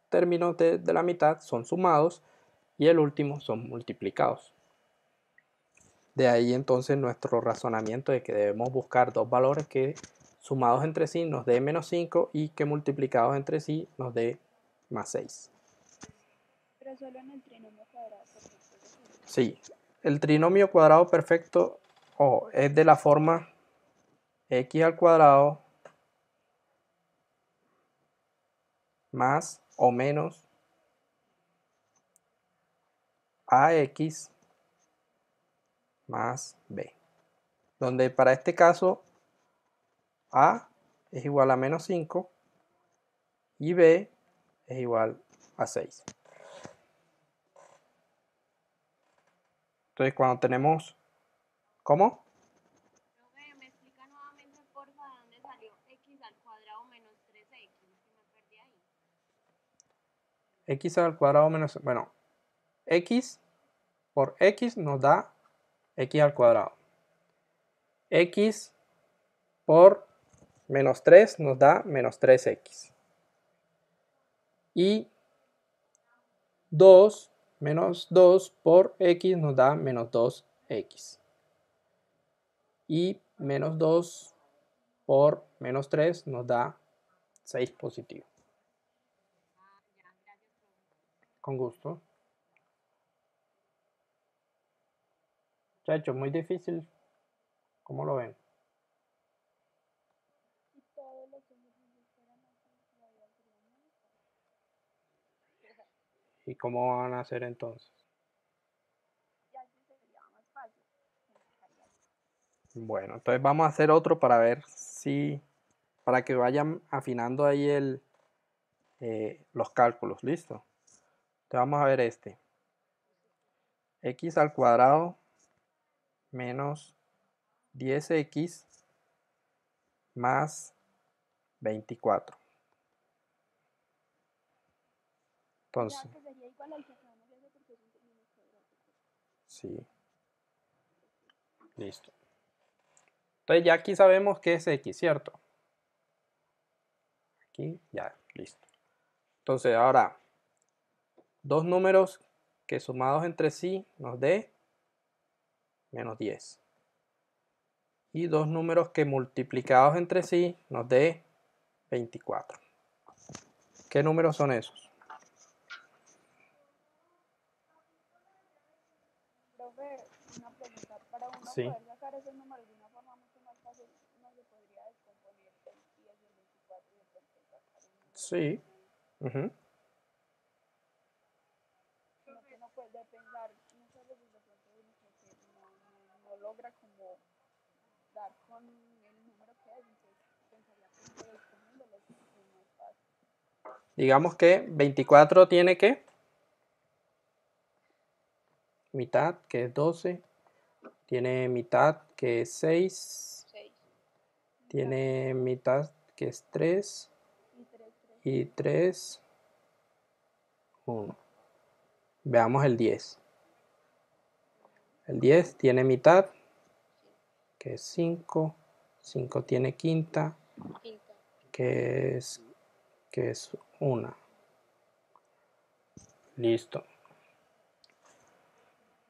A: términos de la mitad son sumados y el último son multiplicados. De ahí entonces nuestro razonamiento de que debemos buscar dos valores que sumados entre sí nos dé menos 5 y que multiplicados entre sí nos dé más 6.
B: Pero solo en el trinomio cuadrado perfecto.
A: Sí, el trinomio cuadrado perfecto es de la forma x al cuadrado más o menos ax más b, donde para este caso a es igual a menos 5 y b es igual a 6. Entonces cuando tenemos, ¿cómo?
B: Profe, ¿me explica nuevamente, porfa, de dónde salió x al cuadrado menos 3x? Que me perdí ahí.
A: X al cuadrado menos, bueno, X por X nos da X al cuadrado. X por menos 3 nos da menos 3X. Y 2 menos 2 por X nos da menos 2X. Y menos 2 por menos 3 nos da 6 positivo. Con gusto. Muchachos, muy difícil. ¿Cómo lo ven?
B: Y todos los ejercicios fueran así, la vida sería muy fácil.
A: ¿Y cómo van a hacer entonces?
B: Ya sí sería más fácil.
A: Bueno, entonces vamos a hacer otro para ver si, para que vayan afinando ahí los cálculos, ¿listo? Entonces vamos a ver este. X al cuadrado menos 10X más 24. Entonces,
B: Ya que sería igual al que acabamos de hacer porque es un término cuadrático.
A: sí, listo. Entonces ya aquí sabemos que es X, ¿cierto? Aquí, ya, listo. Entonces ahora, dos números que sumados entre sí nos dé menos 10. Y dos números que multiplicados entre sí nos dé 24. ¿Qué números son esos?
B: Profe, una pregunta. Para uno
A: Sí.
B: poder sacar esos números de una forma mucho más fácil, no se podría descomponer el 10 y el 24 y de pronto sacar un número.
A: Sí. Ujú.
B: Sino que uno puede pensar, muchas veces de pronto uno como que no logra como dar con el número que es, entonces pensaría que uno descogiéndolo es más fácil.
A: Digamos que 24 tiene que mitad, que es 12. Tiene mitad, que es 6.
C: 6.
A: Tiene mitad, que es 3.
B: Y 3, 3.
A: Y 3, 1. Veamos el 10. El 10 tiene mitad, que es 5. 5 tiene quinta,
C: Quinta.
A: que es 1. Listo.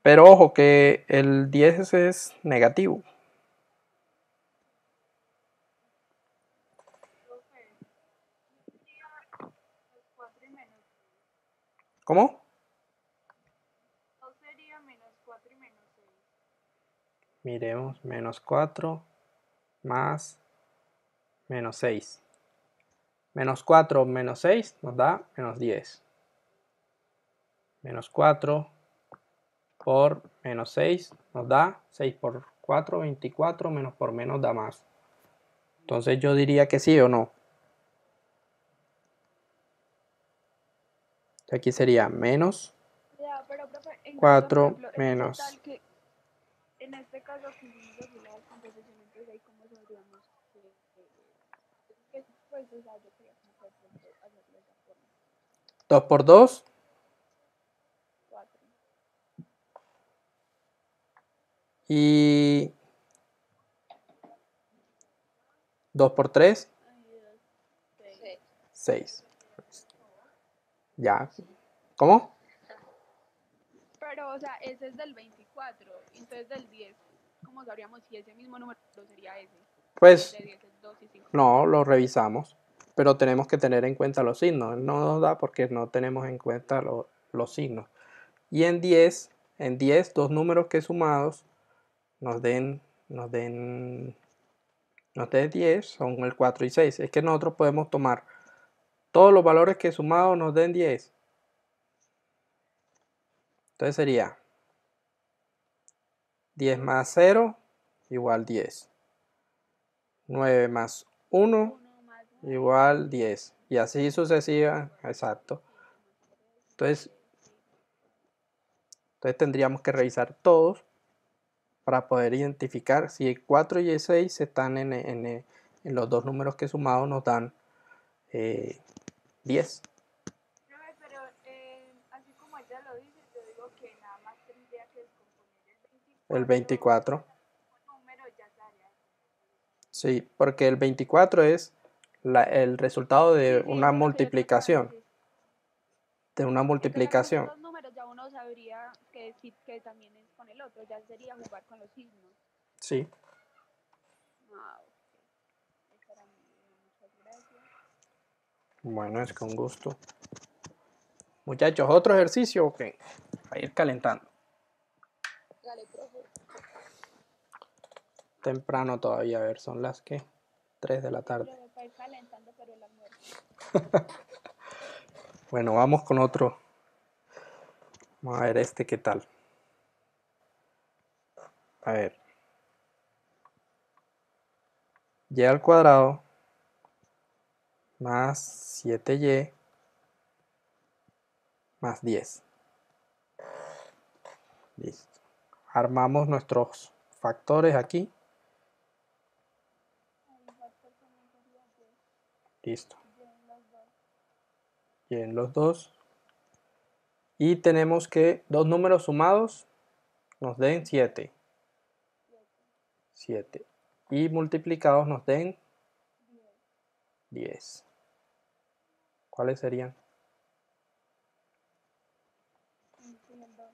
A: Pero ojo que el 10 es negativo.
B: Profe, sería los 4 y menos.
A: ¿Cómo?
B: 2 sería menos 4 y menos 6.
A: Miremos, menos 4 más menos 6. Menos 4 menos 6 nos da menos 10. Menos 4 por menos 6 nos da 6 por 4, 24, menos por menos da más. Entonces yo diría que sí o no. Aquí sería menos
B: Ya, pero profe, en
A: 4
B: cambio, por ejemplo,
A: menos.
B: ¿qué tal que en este caso que hicimos así la descomposición, entonces ahí cómo sabríamos que pues, o sea, yo quería como que de pronto hacerlo de esa forma.
A: 2 por 2,
B: 4.
A: y 2 por 3,
C: 6.
A: 6. Ya. ¿Cómo?
B: Pero, o sea, ese es del 24, entonces del 10, ¿cómo sabríamos si ese mismo número sería ese?
A: Pues
B: De 10 es 2 y 5.
A: no, lo revisamos, pero tenemos que tener en cuenta los signos. No nos da porque no tenemos en cuenta los signos. Y en 10, dos números que sumados nos den 10 son el 4 y 6. Es que nosotros podemos tomar todos los valores que sumados nos den 10. Entonces sería 10 más 0 igual 10. 9 más 1 igual 10. Y así sucesiva. Exacto. Entonces Entonces tendríamos que revisar todos para poder identificar si el 4 y el 6 están en los dos números que sumados nos dan 10.
B: Profe, pero así como ella lo dice, yo digo que nada más tendría que descomponer
A: El 24.
B: número ya sale.
A: Sí, porque el 24 es el resultado de
B: Sí, sí,
A: una
B: eso es lo que yo trataba de
A: multiplicación.
B: decir.
A: De una
B: Entonces, con
A: multiplicación.
B: estos dos números ya uno sabría que sí, que también es con el otro, ya sería jugar con los signos.
A: Sí.
B: Ah, ok. Esa era mi idea, muchas gracias.
A: Bueno, es con gusto. Muchachos, ¿otro ejercicio o qué? A ir calentando.
C: Dale, profe.
A: Temprano todavía, a ver, son las que 3 de la tarde.
B: Profe, para ir calentando, pero el almuerzo.
A: Bueno, vamos con otro. Vamos a ver este qué tal. A ver. Y al cuadrado más 7y más 10. Listo. Armamos nuestros factores aquí.
B: El factor también sería
A: Listo.
B: y en los dos.
A: Y en los dos. Y tenemos que dos números sumados nos den 7. 7. Y multiplicados nos den 10. ¿Cuáles serían?
B: 5 y el 2.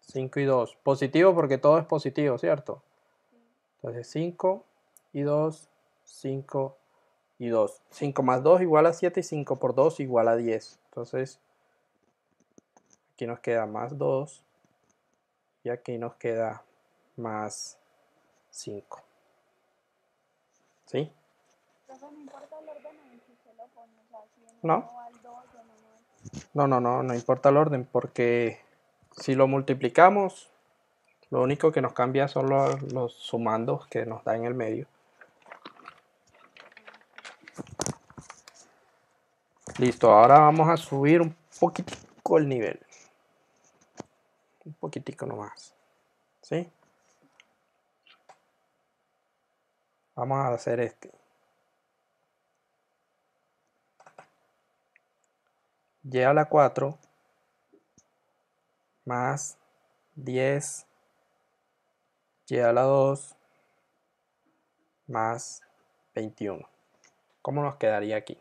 A: 5 y 2. Positivo porque todo es positivo, ¿cierto?
B: Sí.
A: Entonces 5 y 2, 5 y 2. 5 más 2 igual a 7 y 5 por 2 igual a 10. Entonces aquí nos queda más 2 y aquí nos queda más 5. ¿Sí?
B: Profe, no importa el orden en el que usted lo pone, o sea, si en
A: No.
B: uno va al 2 o en uno al...
A: No importa el orden porque si lo multiplicamos, lo único que nos cambia son los sumandos que nos da en el medio. Listo, ahora vamos a subir un poquitico el nivel. Un poquitico nomás. ¿Sí? Vamos a hacer este. Y a la 4 más 10 y a la 2 más 21. ¿Cómo nos quedaría aquí?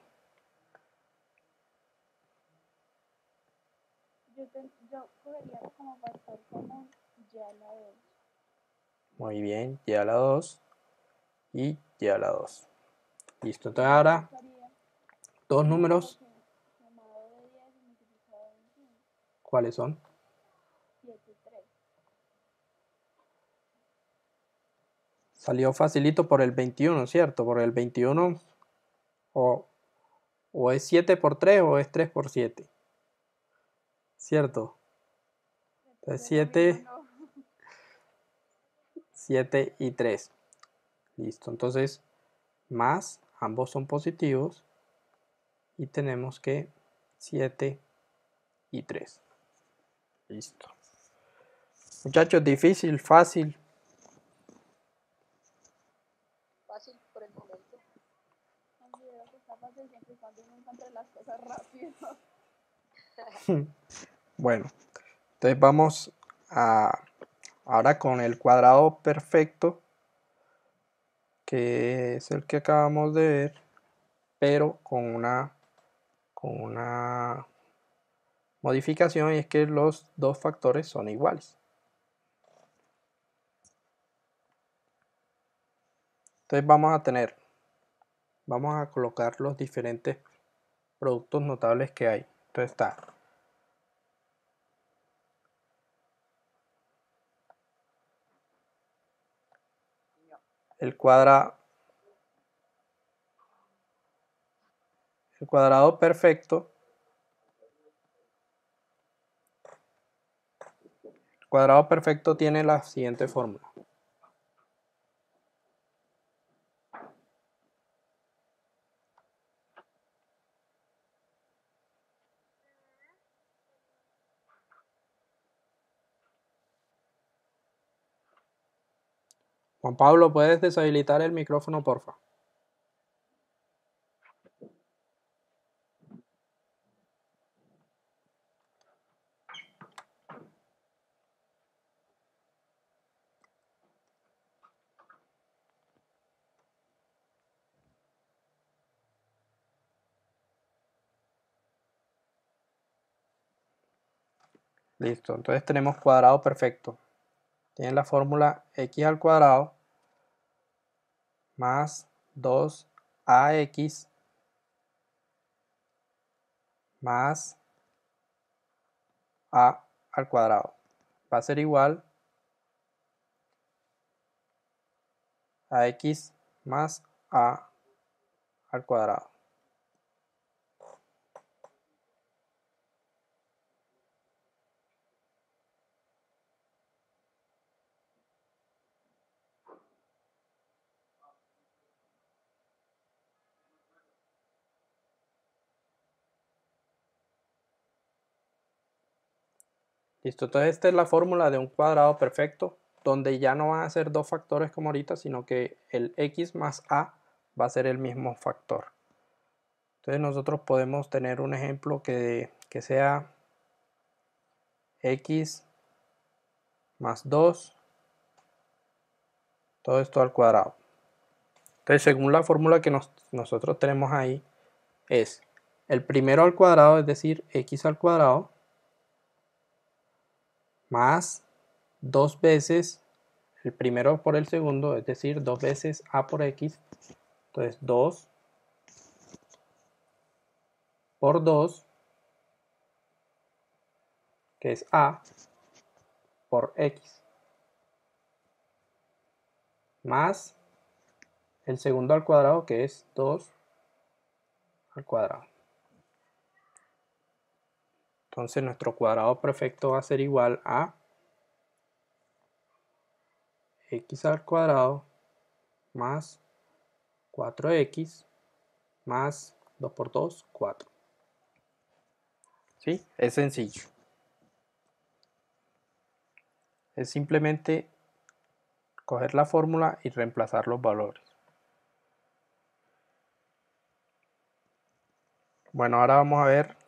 B: Yo cogería como factor común y a la 2.
A: Muy bien, y a la 2 y a la 2. Listo, entonces ahora dos números.
B: Sumado de 10 y multiplicado de 21.
A: ¿Cuáles son?
B: 7, 3.
A: Salió facilito por el 21, ¿cierto? Por el 21 o es 7 por 3 o es 3 por 7. ¿Cierto? Entonces 7, 7 y 3. Listo, entonces más, ambos son positivos y tenemos que 7 y 3. Listo. Muchachos, difícil, fácil.
C: Fácil por el momento.
B: Considero que está fácil siempre y cuando uno encuentre las cosas rápido.
A: Bueno, entonces vamos ahora con el cuadrado perfecto, que es el que acabamos de ver, pero con una modificación, y es que los dos factores son iguales. Entonces vamos a colocar los diferentes productos notables que hay. Entonces está el cuadrado perfecto. El cuadrado perfecto tiene la siguiente fórmula. Juan Pablo, ¿puedes deshabilitar el micrófono, porfa? Listo, entonces tenemos cuadrado perfecto. Tienen la fórmula x al cuadrado más 2ax más a al cuadrado. Va a ser igual a x más a al cuadrado. Listo, entonces esta es la fórmula de un cuadrado perfecto, donde ya no van a ser dos factores como ahorita, sino que el x más a va a ser el mismo factor. Entonces nosotros podemos tener un ejemplo que sea x más 2, todo esto al cuadrado. Entonces, según la fórmula que nosotros tenemos ahí, es el primero al cuadrado, es decir, x al cuadrado, más 2 veces el primero por el segundo, es decir, 2 veces a por x. Entonces, 2 por 2, que es a, por x, más el segundo al cuadrado, que es 2 al cuadrado. Entonces nuestro cuadrado perfecto va a ser igual a x al cuadrado más 4x más 2 por 2, 4. ¿Sí? Es sencillo. Es simplemente coger la fórmula y reemplazar los valores. Bueno, ahora vamos a ver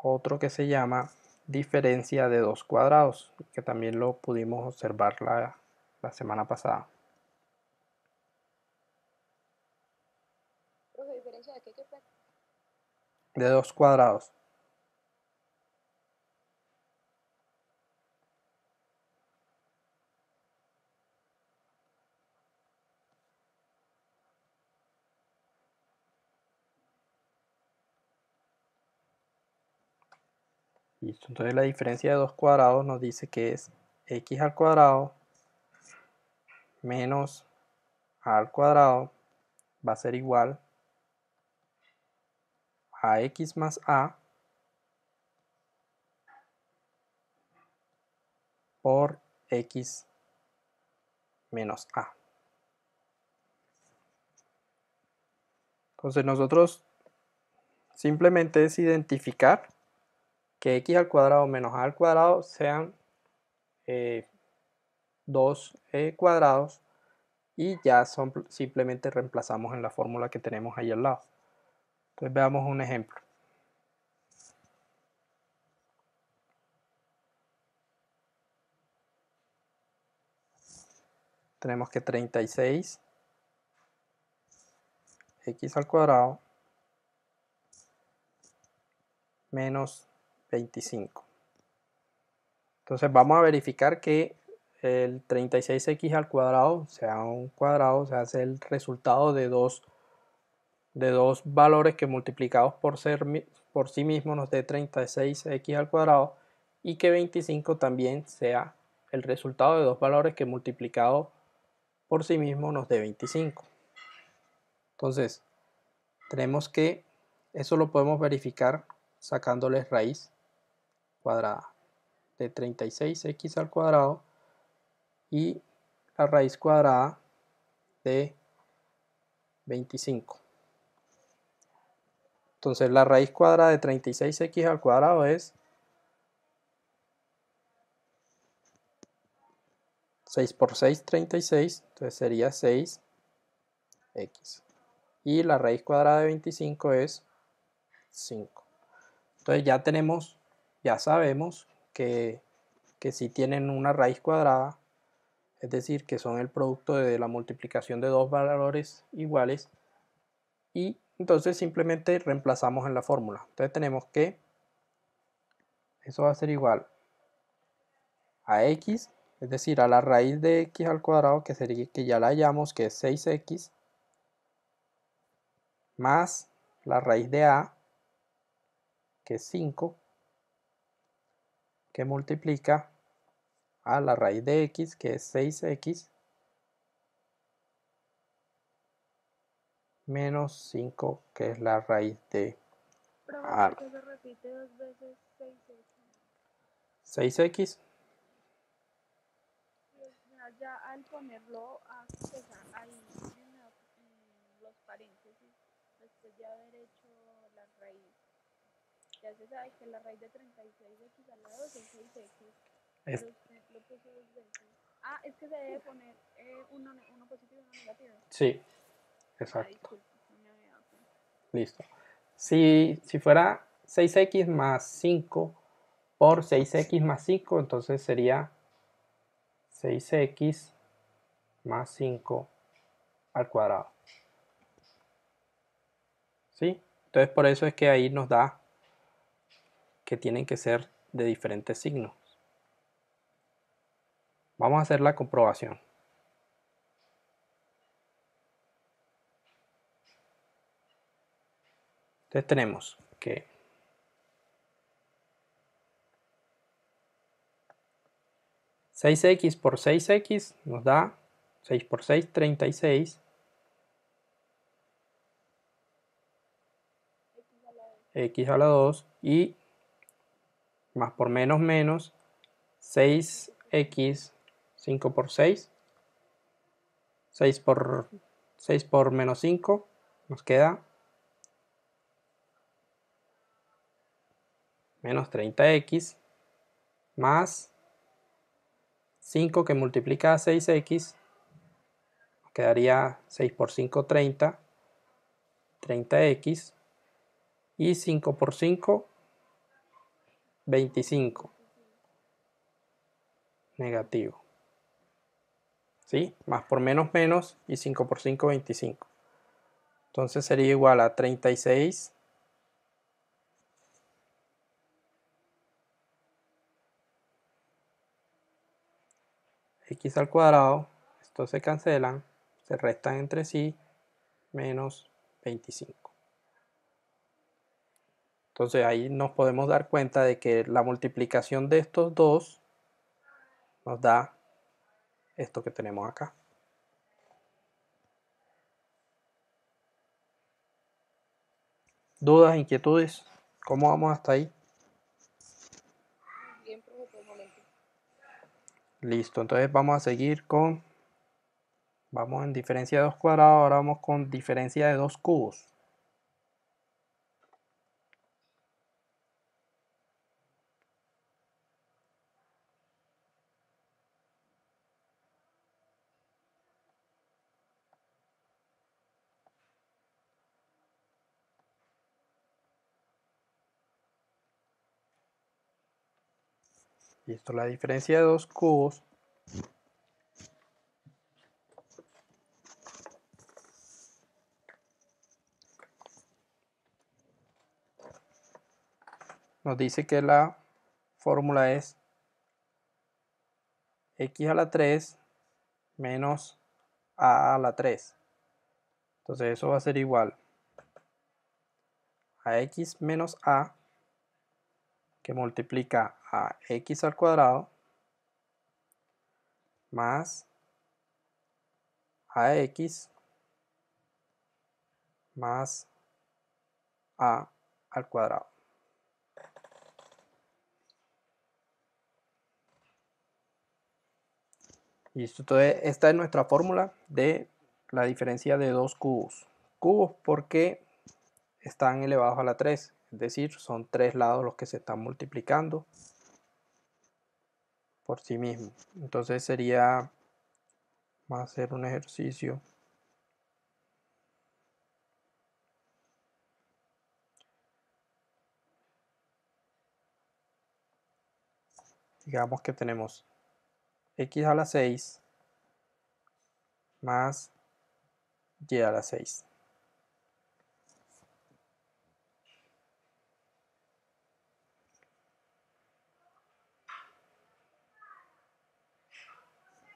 A: otro que se llama diferencia de dos cuadrados, que también lo pudimos observar la semana pasada.
C: Profe, ¿diferencia de qué? ¿Qué fue?
A: De dos cuadrados. Listo, entonces la diferencia de dos cuadrados nos dice que es x al cuadrado menos a al cuadrado va a ser igual a x más a por x menos a. Entonces nosotros simplemente es identificar que x al cuadrado menos a al cuadrado sean dos cuadrados y ya simplemente reemplazamos en la fórmula que tenemos ahí al lado. Entonces veamos un ejemplo. Tenemos que 36 x al cuadrado menos 25. Entonces vamos a verificar que el 36x al cuadrado sea un cuadrado, o sea, es el resultado de dos valores que multiplicados por sí mismos nos dé 36x al cuadrado y que 25 también sea el resultado de dos valores que multiplicados por sí mismos nos dé 25. Entonces, tenemos que, eso lo podemos verificar sacándoles raíz cuadrada de 36x al cuadrado y la raíz cuadrada de 25. Entonces la raíz cuadrada de 36x al cuadrado es 6 por 6, 36, entonces sería 6x. Y la raíz cuadrada de 25 es 5. Entonces ya sabemos que si tienen una raíz cuadrada, es decir, que son el producto de la multiplicación de dos valores iguales, y entonces simplemente reemplazamos en la fórmula. Entonces tenemos que eso va a ser igual a x, es decir, a la raíz de x al cuadrado, que sería, que ya la hallamos, que es 6x, más la raíz de a, que es 5, que multiplica a la raíz de x, que es 6x, menos 5, que es la raíz de
B: Profe,
A: a.
B: ¿por qué se repite dos veces 6x?
A: 6x,
B: Sí, o sea, ya al ponerlo pues, ahí en los paréntesis, después de haber hecho la raíz, ya se sabe que la raíz de 36x a la 2 es 6x,
A: es,
B: pero usted lo puso dos veces. Ah, es que se debe poner uno positivo y uno negativo.
A: sí,
B: Ah,
A: exacto,
B: disculpe, no me había dado cuenta.
A: listo. Si fuera 6x más 5 por 6x más 5, entonces sería 6x más 5 al cuadrado. ¿Sí? Entonces por eso es que ahí nos da que tienen que ser de diferentes signos. Vamos a hacer la comprobación. Entonces tenemos que 6x por 6x nos da 6 por 6, 36. X a la 2 y más por menos menos 6x 5 por 6, 6 por menos 5 nos queda menos 30x más 5 que multiplica a 6x, nos quedaría 6 por 5, 30, 30x, y 5 por 5, 25, negativo. ¿Sí? Más por menos menos y 5 por 5, 25. Entonces sería igual a 36 x al cuadrado, estos se cancelan, se restan entre sí, menos 25. Entonces ahí nos podemos dar cuenta de que la multiplicación de estos dos nos da esto que tenemos acá. ¿Dudas, inquietudes? ¿Cómo vamos hasta ahí?
C: Bien, profe, por el momento.
A: Listo, entonces vamos a seguir con... Vamos en diferencia de 2 cuadrados, ahora vamos con diferencia de 2 cubos. Listo, la diferencia de 2 cubos nos dice que la fórmula es x a la 3 menos a la 3. Entonces eso va a ser igual a x menos a, que multiplica a x al cuadrado, más ax más a al cuadrado. Listo, entonces esta es nuestra fórmula de la diferencia de dos cubos. Cubos porque están elevados a la 3, es decir, son 3 lados los que se están multiplicando por sí mismos. Entonces sería Vamos a hacer un ejercicio. Digamos que tenemos x a la 6 más y a la 6.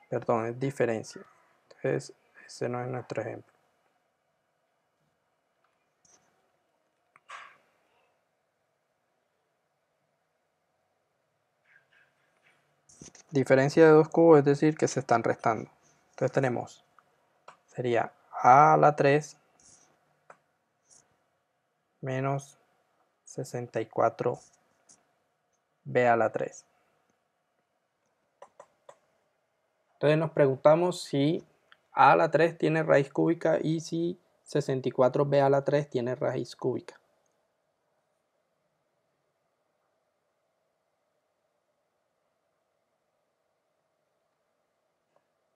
A: Perdón, es diferencia. Entonces, ese no es nuestro ejemplo. Diferencia de dos cubos es decir que se están restando. Entonces tenemos, sería a a la 3 menos 64 b a la 3. Entonces nos preguntamos si a a la 3 tiene raíz cúbica y si 64b a la 3 tiene raíz cúbica.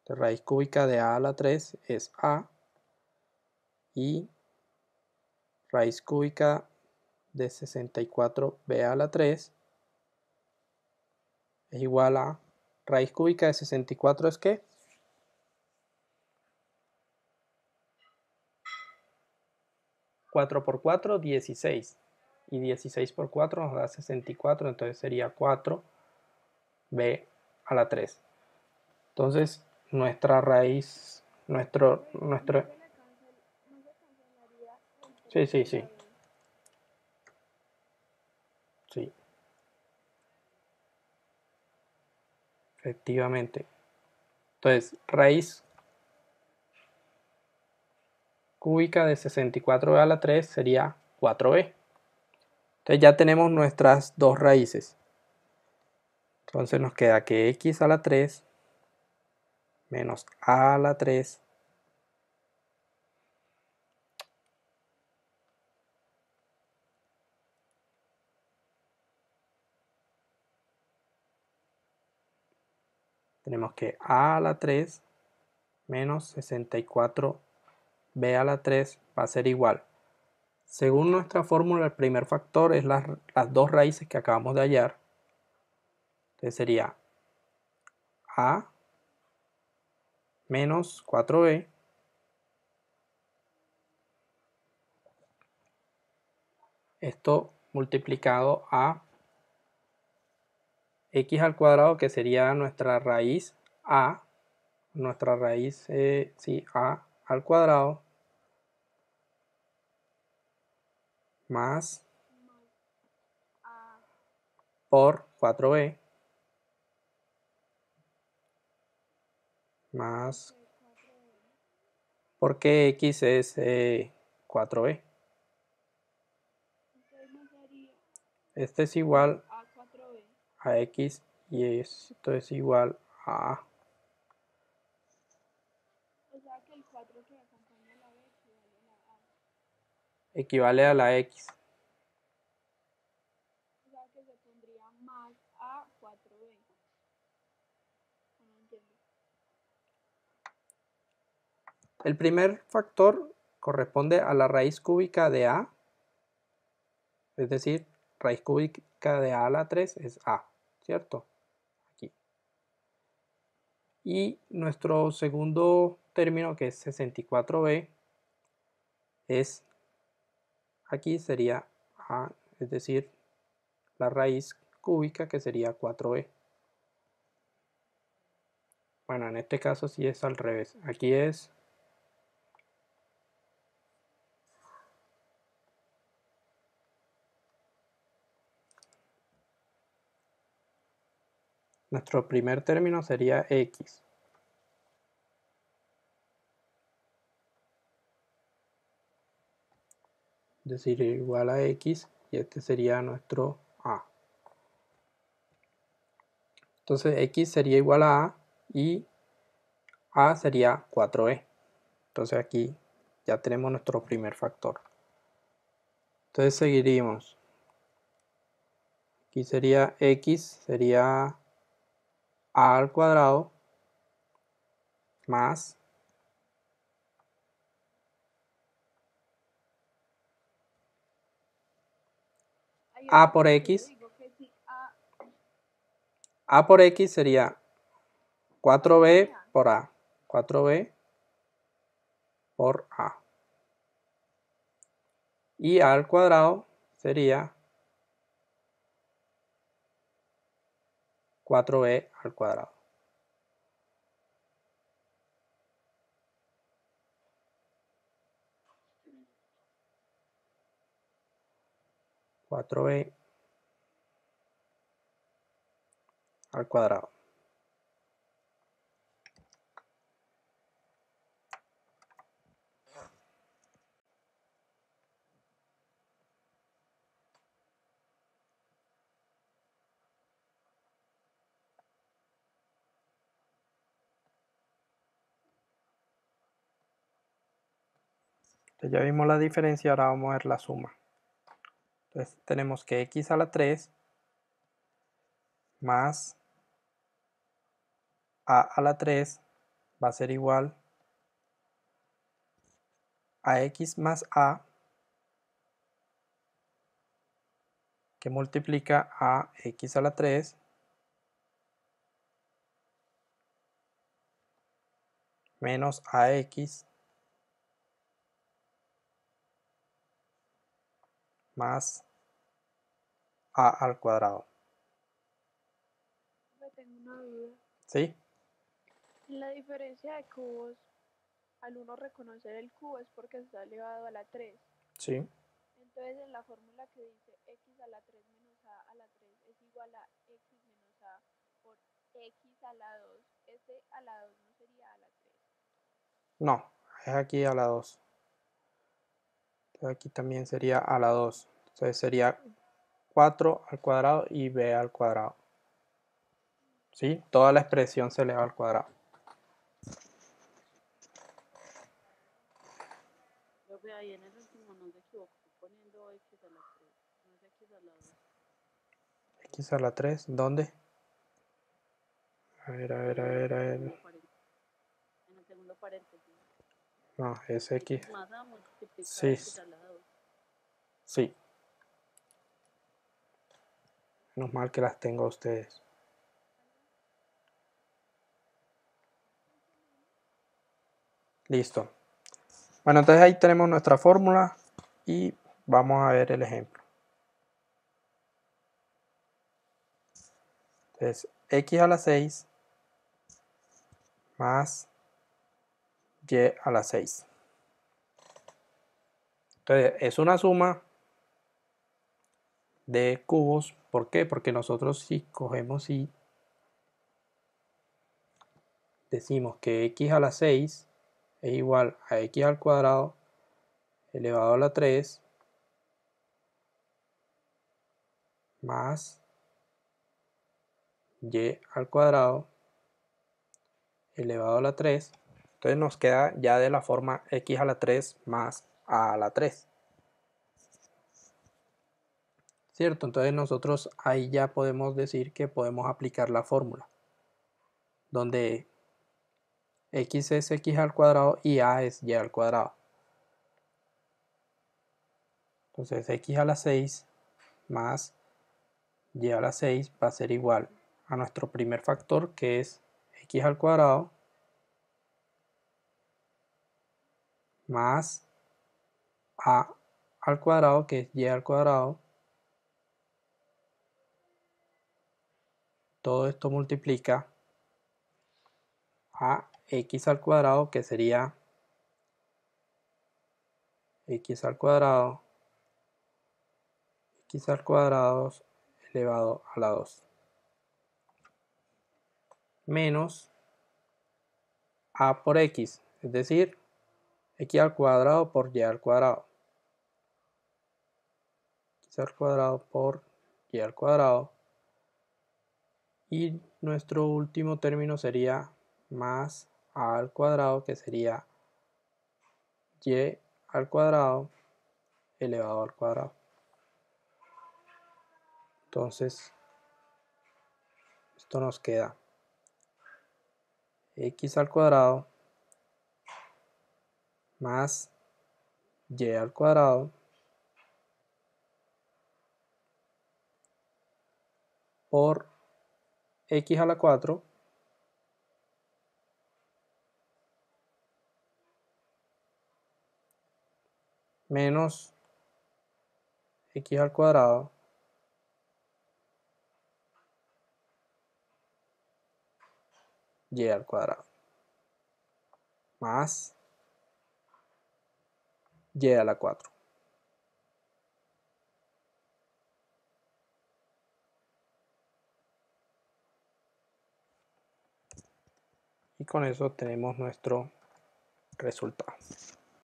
A: Entonces, raíz cúbica de a a la 3 es a y raíz cúbica de 64b a la 3 es igual a raíz cúbica de 64 es ¿qué? 4 por 4, 16. Y 16 por 4 nos da 64, entonces sería 4b a la 3. Entonces, nuestra raíz, nuestro... Sí. Sí. Efectivamente. Entonces, raíz cúbica de 64b a la 3 sería 4b. Entonces ya tenemos nuestras dos raíces. Entonces nos queda que x a la 3 menos a la 3 tenemos que a la 3 menos 64b a la 3 va a ser igual. Según nuestra fórmula, el primer factor es las dos raíces que acabamos de hallar. Entonces sería a menos 4b esto multiplicado a x al cuadrado, que sería nuestra raíz a, nuestra raíz, a al cuadrado, más por 4b, más, porque x es 4b. Este es igual a x y esto es igual a...
B: O sea que el 4 que acompaña a la B
A: equivale a la x.
B: o sea que se pondría más a 4b. No entiendo.
A: El primer factor corresponde a la raíz cúbica de a, es decir, raíz cúbica de a la 3 es a, ¿cierto? Aquí. Y nuestro segundo término, que es 64b, es, aquí sería a, es decir, la raíz cúbica, que sería 4b. Bueno, en este caso sí es al revés. Aquí es nuestro primer término sería x. Es decir, igual a x, y este sería nuestro a. Entonces x sería igual a y a sería 4b. Entonces aquí ya tenemos nuestro primer factor. Entonces seguiríamos. Aquí sería x, sería a al cuadrado más
B: Ahí
A: A
B: es
A: por
B: donde yo
A: X.
B: digo que si A
A: A por X sería 4b
B: sería
A: por A. 4b por A. Y A al cuadrado sería 4b al cuadrado. Cuatro b al cuadrado. Entonces ya vimos la diferencia, ahora vamos a ver la suma. Entonces tenemos que x a la 3 más a la 3 va a ser igual a x más a, que multiplica a x a la 3 menos ax más a al cuadrado.
B: me tengo una duda.
A: ¿Sí?
B: En la diferencia de cubos, al uno reconocer el cubo es porque está elevado a la 3.
A: Sí.
B: Entonces en la fórmula que dice x a la 3 menos a la 3 es igual a x menos a por x a la 2. Este a la 2 no sería a la 3.
A: No, es aquí a la 2. Entonces aquí también sería a la 2. Entonces sería 4 al cuadrado y b al cuadrado. ¿Sí? Toda la expresión se eleva al cuadrado.
D: Yo veo ahí en el último no se equivocó poniendo x a la 3, no es x a la 2.
A: X a la 3, ¿dónde? A ver.
D: En el segundo paréntesis.
A: No, es X.
D: X más a multiplica
A: Sí,
D: x a la 2.
A: sí. Menos mal que las tengo a ustedes. Listo. Bueno, entonces ahí tenemos nuestra fórmula y vamos a ver el ejemplo. Entonces, x a la 6 más y a la 6. Entonces, es una suma de cubos. ¿Por qué? Porque nosotros si cogemos y decimos que x a la 6 es igual a x al cuadrado elevado a la 3 más y al cuadrado elevado a la 3. Entonces nos queda ya de la forma x a la 3 más a la 3. ¿Cierto? Entonces nosotros ahí ya podemos decir que podemos aplicar la fórmula, donde x es x al cuadrado y a es y al cuadrado. Entonces x a la 6 más y a la 6 va a ser igual a nuestro primer factor, que es x al cuadrado más a al cuadrado, que es y al cuadrado. Todo esto multiplica a x al cuadrado, que sería x al cuadrado elevado a la 2 menos a por x, es decir, x al cuadrado por y al cuadrado. X al cuadrado por y al cuadrado. Y nuestro último término sería más a al cuadrado, que sería y al cuadrado elevado al cuadrado. Entonces, esto nos queda x al cuadrado más y al cuadrado por x a la 4 menos x al cuadrado y al cuadrado más y a la 4. Y con eso tenemos nuestro resultado.